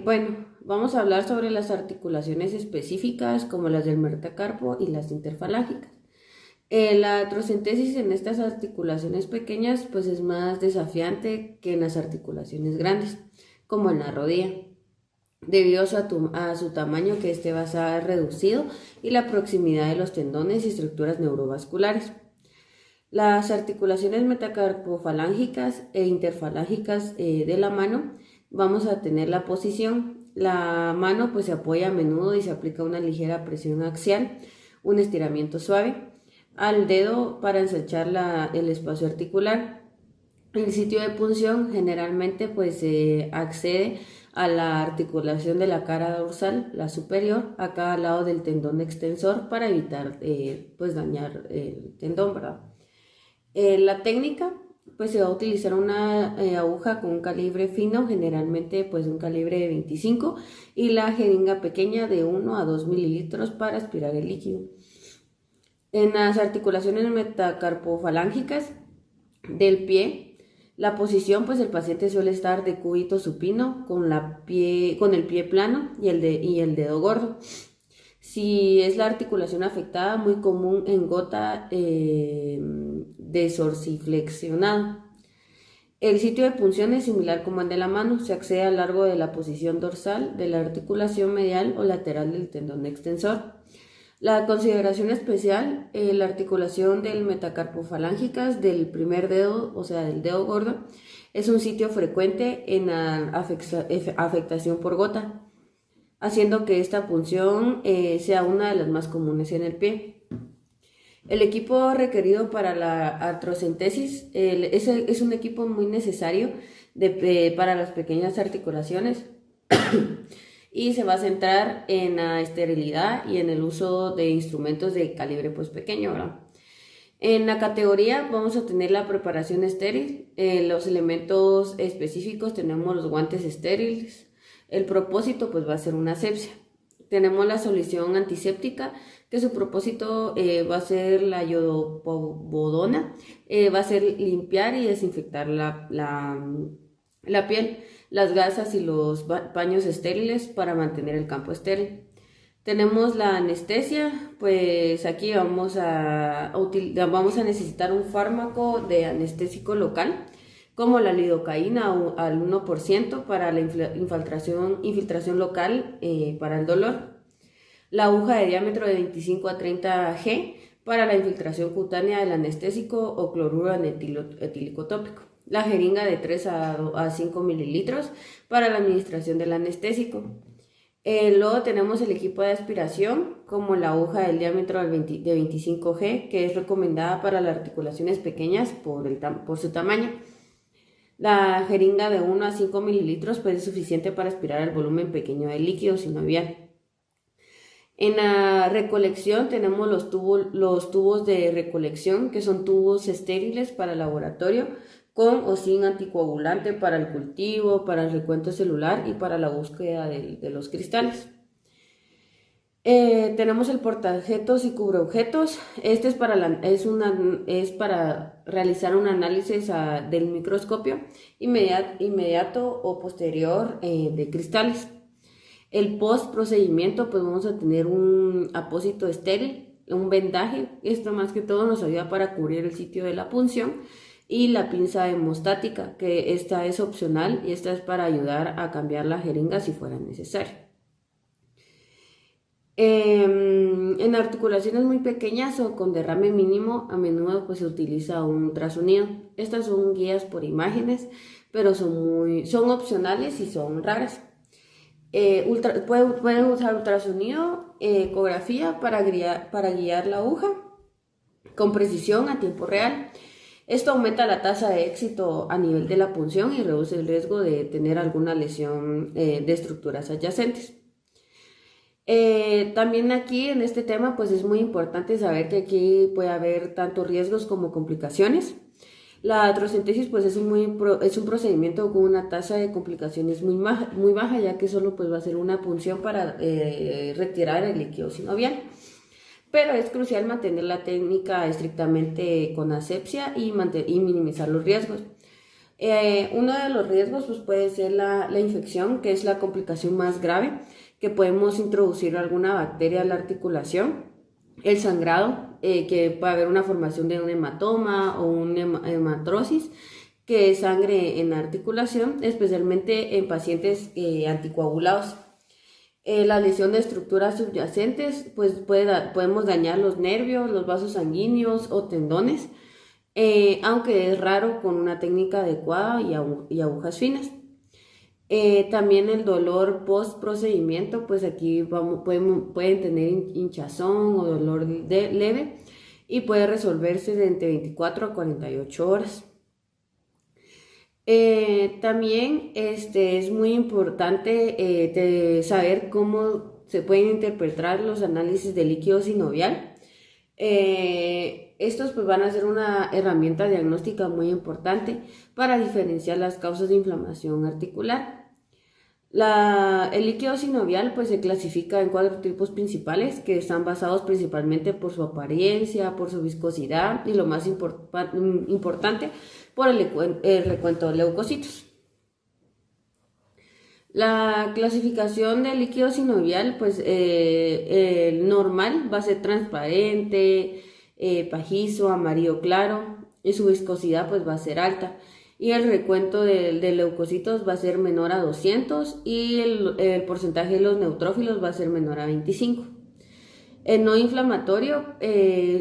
Bueno, vamos a hablar sobre las articulaciones específicas, como las del metacarpo y las interfalángicas. La artrocentesis en estas articulaciones pequeñas pues es más desafiante que en las articulaciones grandes, como en la rodilla, debido a su tamaño, que va a ser reducido, y la proximidad de los tendones y estructuras neurovasculares. Las articulaciones metacarpofalángicas e interfalángicas de la mano, vamos a tener la posición. La mano pues se apoya a menudo y se aplica una ligera presión axial, un estiramiento suave al dedo para ensanchar el espacio articular. El sitio de punción generalmente pues se accede a la articulación de la cara dorsal, la superior, a cada lado del tendón extensor para evitar pues dañar el tendón, ¿verdad? La técnica, pues se va a utilizar una aguja con un calibre fino, generalmente pues un calibre de 25, y la jeringa pequeña de 1 a 2 mililitros para aspirar el líquido. En las articulaciones metacarpofalángicas del pie, la posición, pues el paciente suele estar de cúbito supino con el pie plano y el dedo gordo. Si es la articulación afectada, muy común en gota desorsiflexionada. El sitio de punción es similar como el de la mano, se accede a lo largo de la posición dorsal de la articulación medial o lateral del tendón extensor. La consideración especial, la articulación del metacarpofalángicas del primer dedo, o sea, del dedo gordo, es un sitio frecuente en la afectación por gota, haciendo que esta punción sea una de las más comunes en el pie. El equipo requerido para la artrocentesis es un equipo muy necesario para las pequeñas articulaciones y se va a centrar en la esterilidad y en el uso de instrumentos de calibre pues pequeño, ¿verdad? En la categoría vamos a tener la preparación estéril, los elementos específicos tenemos los guantes estériles, el propósito pues va a ser una asepsia. Tenemos la solución antiséptica, que su propósito va a ser la iodopovodona, va a ser limpiar y desinfectar la piel, las gasas y los paños estériles para mantener el campo estéril. Tenemos la anestesia, pues aquí vamos a necesitar un fármaco de anestésico local, como la lidocaína al 1% para la infiltración local para el dolor. La aguja de diámetro de 25 a 30 G para la infiltración cutánea del anestésico o cloruro etílico tópico. La jeringa de 3 a 5 mililitros para la administración del anestésico. Luego tenemos el equipo de aspiración, como la aguja del diámetro de 25 G, que es recomendada para las articulaciones pequeñas por su tamaño. La jeringa de 1 a 5 mililitros pues, es suficiente para aspirar el volumen pequeño del líquido sinovial. En la recolección tenemos los tubos de recolección, que son tubos estériles para el laboratorio, con o sin anticoagulante para el cultivo, para el recuento celular y para la búsqueda de los cristales. Tenemos el portaobjetos y cubreobjetos. Este es para realizar un análisis del microscopio inmediato o posterior de cristales. El post-procedimiento, pues vamos a tener un apósito estéril, un vendaje. Esto más que todo nos ayuda para cubrir el sitio de la punción. Y la pinza hemostática, que esta es opcional y esta es para ayudar a cambiar la jeringa si fuera necesario. En articulaciones muy pequeñas o con derrame mínimo, a menudo pues, se utiliza un ultrasonido. Estas son guías por imágenes, pero son opcionales y son raras. Pueden usar ultrasonido, ecografía para guiar la aguja con precisión a tiempo real. Esto aumenta la tasa de éxito a nivel de la punción y reduce el riesgo de tener alguna lesión de estructuras adyacentes. También aquí en este tema pues es muy importante saber que aquí puede haber tanto riesgos como complicaciones. La artrocentesis pues es un procedimiento con una tasa de complicaciones muy baja, ya que solo pues va a ser una punción para retirar el líquido sinovial. Pero es crucial mantener la técnica estrictamente con asepsia y minimizar los riesgos. Uno de los riesgos pues, puede ser la infección, que es la complicación más grave, que podemos introducir alguna bacteria a la articulación. El sangrado, que puede haber una formación de un hematoma o una hematrosis, que es sangre en la articulación, especialmente en pacientes anticoagulados. La lesión de estructuras subyacentes, pues podemos dañar los nervios, los vasos sanguíneos o tendones, aunque es raro con una técnica adecuada y agujas finas. También el dolor post procedimiento, pues aquí pueden tener hinchazón o dolor leve y puede resolverse de entre 24 a 48 horas. También es muy importante de saber cómo se pueden interpretar los análisis de líquido sinovial. Estos pues van a ser una herramienta diagnóstica muy importante para diferenciar las causas de inflamación articular. El líquido sinovial pues se clasifica en 4 tipos principales que están basados principalmente por su apariencia, por su viscosidad y lo más importante por el recuento de leucocitos. La clasificación del líquido sinovial pues el normal va a ser transparente, pajizo, amarillo claro y su viscosidad pues va a ser alta. Y el recuento de leucocitos va a ser menor a 200 y el porcentaje de los neutrófilos va a ser menor a 25. El no inflamatorio,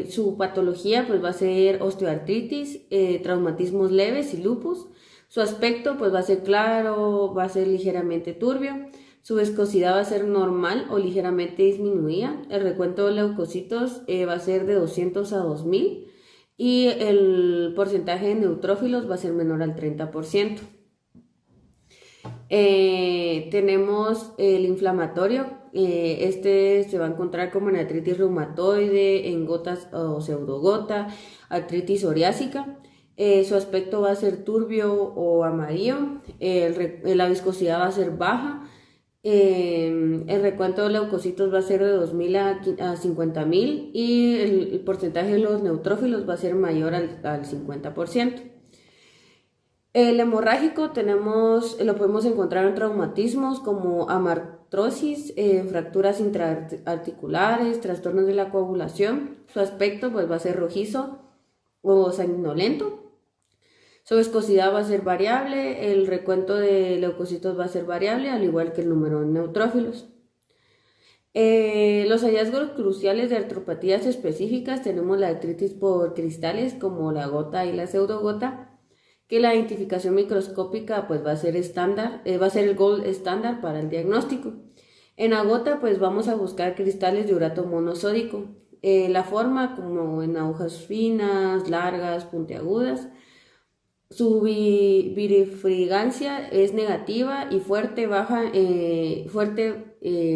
su patología pues va a ser osteoartritis, traumatismos leves y lupus. Su aspecto pues va a ser claro, va a ser ligeramente turbio. Su viscosidad va a ser normal o ligeramente disminuida. El recuento de leucocitos va a ser de 200 a 2000. Y el porcentaje de neutrófilos va a ser menor al 30%. Tenemos el inflamatorio, se va a encontrar como en artritis reumatoide, en gotas o pseudogota, artritis psoriásica. Su aspecto va a ser turbio o amarillo, la viscosidad va a ser baja. El recuento de leucocitos va a ser de 2000 a 50.000 y el porcentaje de los neutrófilos va a ser mayor al 50%. El hemorrágico lo podemos encontrar en traumatismos como amartrosis, fracturas intraarticulares, trastornos de la coagulación. Su aspecto pues va a ser rojizo o sanguinolento. Su viscosidad va a ser variable, el recuento de leucocitos va a ser variable, al igual que el número de neutrófilos. Los hallazgos cruciales de artropatías específicas tenemos la artritis por cristales como la gota y la pseudogota, que la identificación microscópica pues va a ser estándar, va a ser el gold estándar para el diagnóstico. En la gota pues vamos a buscar cristales de urato monosódico, la forma como en agujas finas, largas, puntiagudas. Su birefringancia es negativa y fuerte,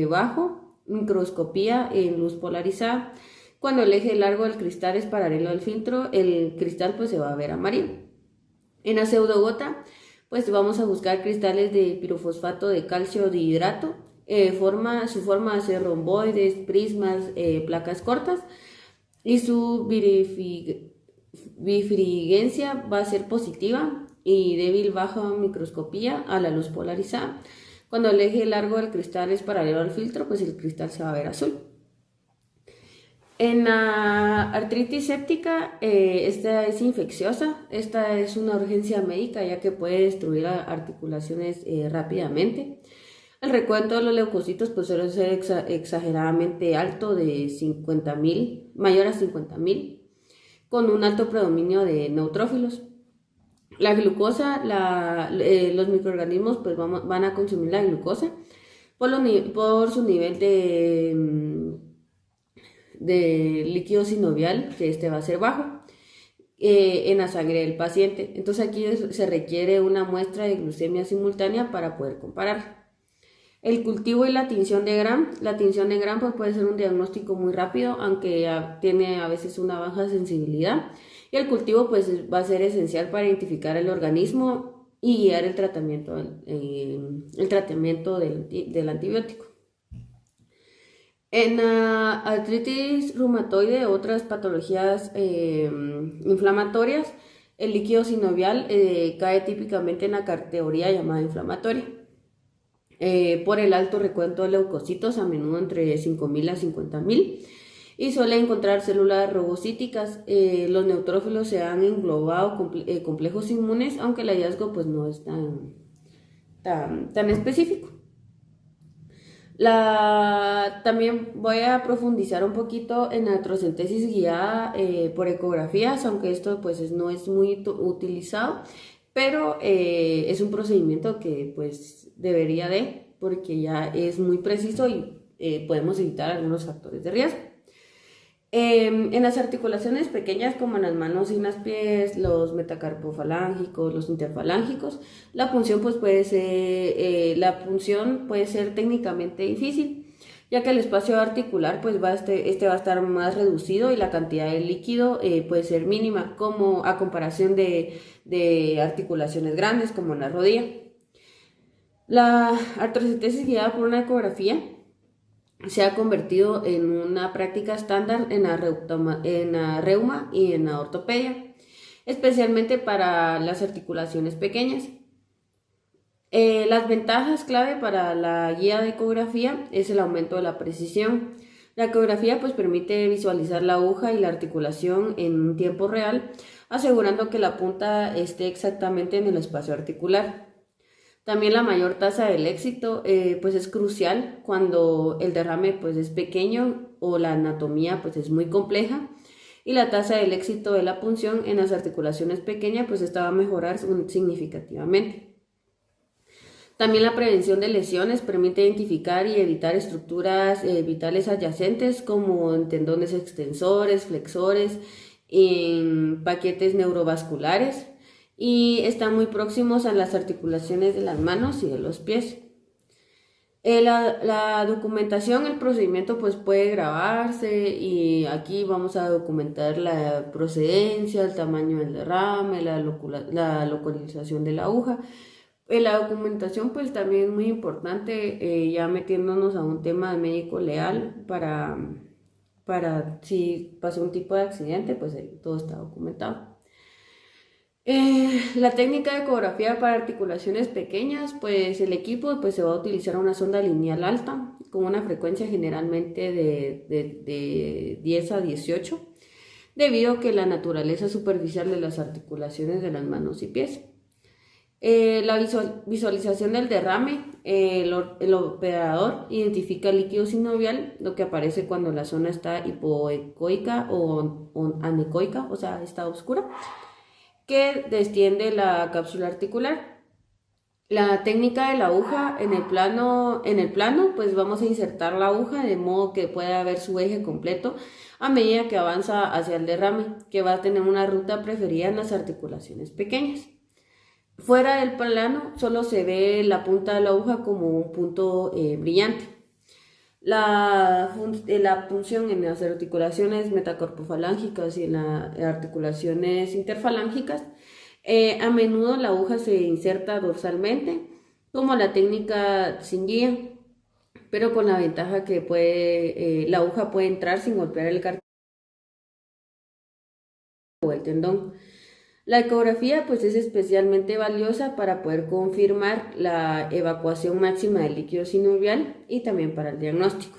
bajo, microscopía en luz polarizada. Cuando el eje largo del cristal es paralelo al filtro, el cristal pues se va a ver amarillo. En la pseudogota pues vamos a buscar cristales de pirofosfato de calcio dihidrato. Su forma va a ser romboides, prismas, placas cortas y su bifringencia va a ser positiva y débil bajo microscopía a la luz polarizada. Cuando el eje largo del cristal es paralelo al filtro, pues el cristal se va a ver azul. En la artritis séptica, esta es infecciosa, esta es una urgencia médica ya que puede destruir articulaciones rápidamente. El recuento de los leucocitos pues suele ser exageradamente alto, de 50.000, mayor a 50.000. Con un alto predominio de neutrófilos. La glucosa, los microorganismos pues van a consumir la glucosa por su nivel de líquido sinovial, que va a ser bajo, en la sangre del paciente. Entonces aquí se requiere una muestra de glucemia simultánea para poder comparar. El cultivo y la tinción de Gram. La tinción de Gram pues puede ser un diagnóstico muy rápido, aunque tiene a veces una baja sensibilidad. Y el cultivo pues va a ser esencial para identificar el organismo y guiar el tratamiento del antibiótico. En artritis reumatoide, otras patologías inflamatorias, el líquido sinovial cae típicamente en la categoría llamada inflamatoria. Por el alto recuento de leucocitos, a menudo entre 5.000 a 50.000, y suele encontrar células robocíticas. Los neutrófilos se han englobado complejos inmunes, aunque el hallazgo pues no es tan específico. También voy a profundizar un poquito en la artrocentesis guiada por ecografías, aunque esto pues no es muy utilizado, pero es un procedimiento que pues debería porque ya es muy preciso y podemos evitar algunos factores de riesgo. En las articulaciones pequeñas como en las manos y los pies, los metacarpofalángicos, los interfalángicos, la punción puede ser técnicamente difícil, ya que el espacio articular pues va a estar más reducido y la cantidad de líquido puede ser mínima, como a comparación de articulaciones grandes como en la rodilla. La artrocentesis guiada por una ecografía se ha convertido en una práctica estándar en la reuma y en la ortopedia, especialmente para las articulaciones pequeñas. Las ventajas clave para la guía de ecografía es el aumento de la precisión. La ecografía pues permite visualizar la aguja y la articulación en un tiempo real, asegurando que la punta esté exactamente en el espacio articular. También la mayor tasa del éxito pues es crucial cuando el derrame pues es pequeño o la anatomía pues es muy compleja, y la tasa del éxito de la punción en las articulaciones pequeñas pues esta va a mejorar significativamente. También la prevención de lesiones permite identificar y evitar estructuras vitales adyacentes como en tendones extensores, flexores, en paquetes neurovasculares, y están muy próximos a las articulaciones de las manos y de los pies. La documentación, el procedimiento pues puede grabarse, y aquí vamos a documentar la procedencia, el tamaño del derrame, la localización de la aguja. La documentación pues también es muy importante, ya metiéndonos a un tema de médico legal para si pasa un tipo de accidente pues todo está documentado. La técnica de ecografía para articulaciones pequeñas, pues el equipo pues se va a utilizar una sonda lineal alta con una frecuencia generalmente de 10 a 18, debido a que la naturaleza superficial de las articulaciones de las manos y pies. La visualización del derrame, el operador identifica el líquido sinovial, lo que aparece cuando la zona está hipoecoica o anecoica, o sea, está oscura, que desciende la cápsula articular. La técnica de la aguja en el plano, pues vamos a insertar la aguja de modo que pueda ver su eje completo a medida que avanza hacia el derrame, que va a tener una ruta preferida en las articulaciones pequeñas. Fuera del plano solo se ve la punta de la aguja como un punto brillante. La punción en las articulaciones metacarpofalángicas y en las articulaciones interfalángicas, a menudo la aguja se inserta dorsalmente, como la técnica sin guía, pero con la ventaja que la aguja puede entrar sin golpear el cartílago o el tendón. La ecografía pues es especialmente valiosa para poder confirmar la evacuación máxima del líquido sinovial y también para el diagnóstico.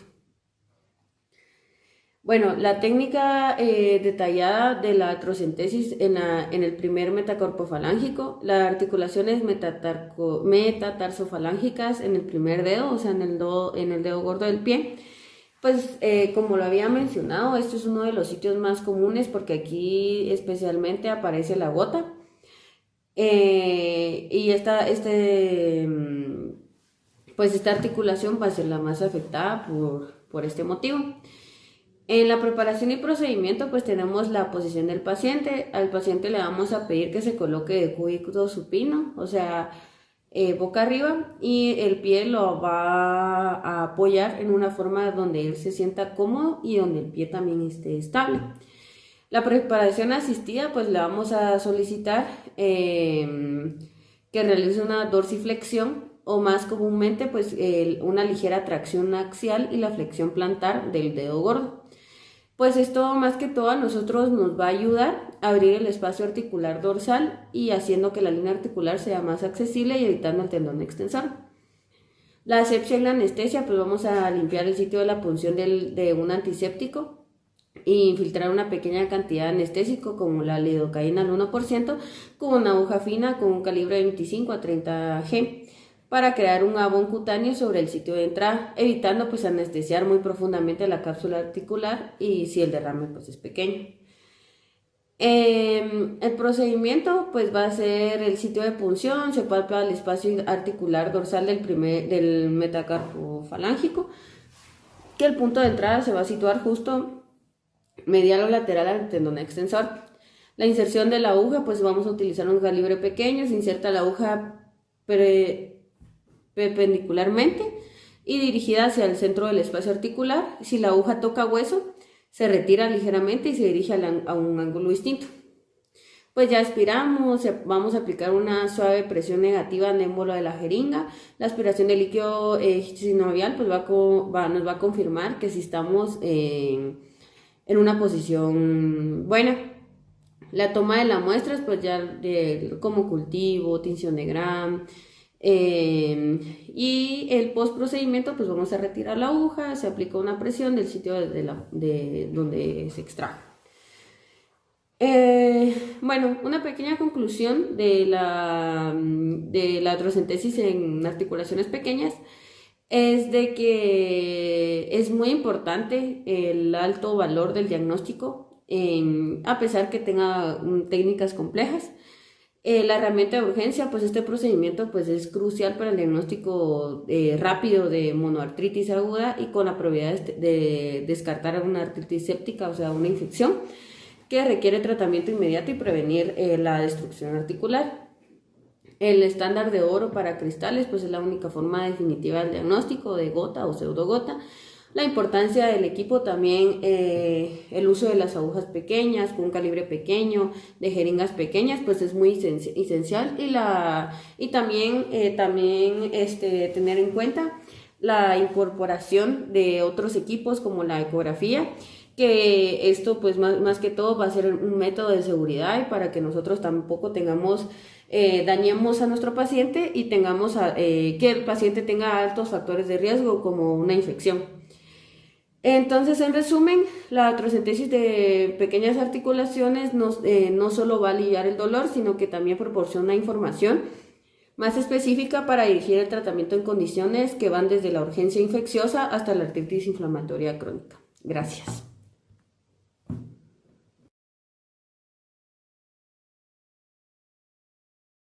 Bueno, la técnica detallada de la artrocentesis en el primer metacarpofalángico, las articulaciones metatarsofalángicas en el primer dedo, o sea, en el dedo gordo del pie. Pues como lo había mencionado, esto es uno de los sitios más comunes porque aquí especialmente aparece la gota, y esta articulación va a ser la más afectada por este motivo. En la preparación y procedimiento pues tenemos la posición del paciente. Al paciente le vamos a pedir que se coloque de cúbito supino, o sea, boca arriba, y el pie lo va a apoyar en una forma donde él se sienta cómodo y donde el pie también esté estable. La preparación asistida pues le vamos a solicitar que realice una dorsiflexión, o más comúnmente pues una ligera tracción axial y la flexión plantar del dedo gordo. Pues esto más que todo a nosotros nos va a ayudar a abrir el espacio articular dorsal y haciendo que la línea articular sea más accesible y evitando el tendón extensor. La asepsia y la anestesia, pues vamos a limpiar el sitio de la punción de un antiséptico e infiltrar una pequeña cantidad de anestésico como la lidocaína al 1% con una aguja fina con un calibre de 25 a 30 G. Para crear un jabón cutáneo sobre el sitio de entrada, evitando pues anestesiar muy profundamente la cápsula articular y si el derrame pues es pequeño. El procedimiento pues va a ser el sitio de punción, se palpa el espacio articular dorsal del metacarpofalángico, que el punto de entrada se va a situar justo medial o lateral al tendón extensor. La inserción de la aguja, pues vamos a utilizar un calibre pequeño, se inserta la aguja perpendicularmente y dirigida hacia el centro del espacio articular. Si la aguja toca hueso, se retira ligeramente y se dirige a un ángulo distinto. Pues ya aspiramos, vamos a aplicar una suave presión negativa en el émbolo de la jeringa. La aspiración de líquido sinovial pues nos va a confirmar que si estamos en una posición buena. La toma de las muestras pues ya como cultivo, tinción de Gram, y el postprocedimiento pues vamos a retirar la aguja, se aplica una presión del sitio de donde se extrajo. Bueno, una pequeña conclusión de la artrocentesis en articulaciones pequeñas es de que es muy importante el alto valor del diagnóstico, a pesar que tenga técnicas complejas. La herramienta de urgencia, pues este procedimiento pues es crucial para el diagnóstico rápido de monoartritis aguda y con la probabilidad de descartar una artritis séptica, o sea, una infección que requiere tratamiento inmediato y prevenir la destrucción articular. El estándar de oro para cristales pues es la única forma definitiva del diagnóstico de gota o pseudogota. La importancia del equipo también, el uso de las agujas pequeñas, con un calibre pequeño, de jeringas pequeñas, pues es muy esencial. Y también tener en cuenta la incorporación de otros equipos como la ecografía, que esto pues más que todo va a ser un método de seguridad y para que nosotros tampoco dañemos a nuestro paciente y que el paciente tenga altos factores de riesgo como una infección. Entonces, en resumen, la artrocentesis de pequeñas articulaciones no solo va a aliviar el dolor, sino que también proporciona información más específica para dirigir el tratamiento en condiciones que van desde la urgencia infecciosa hasta la artritis inflamatoria crónica. Gracias.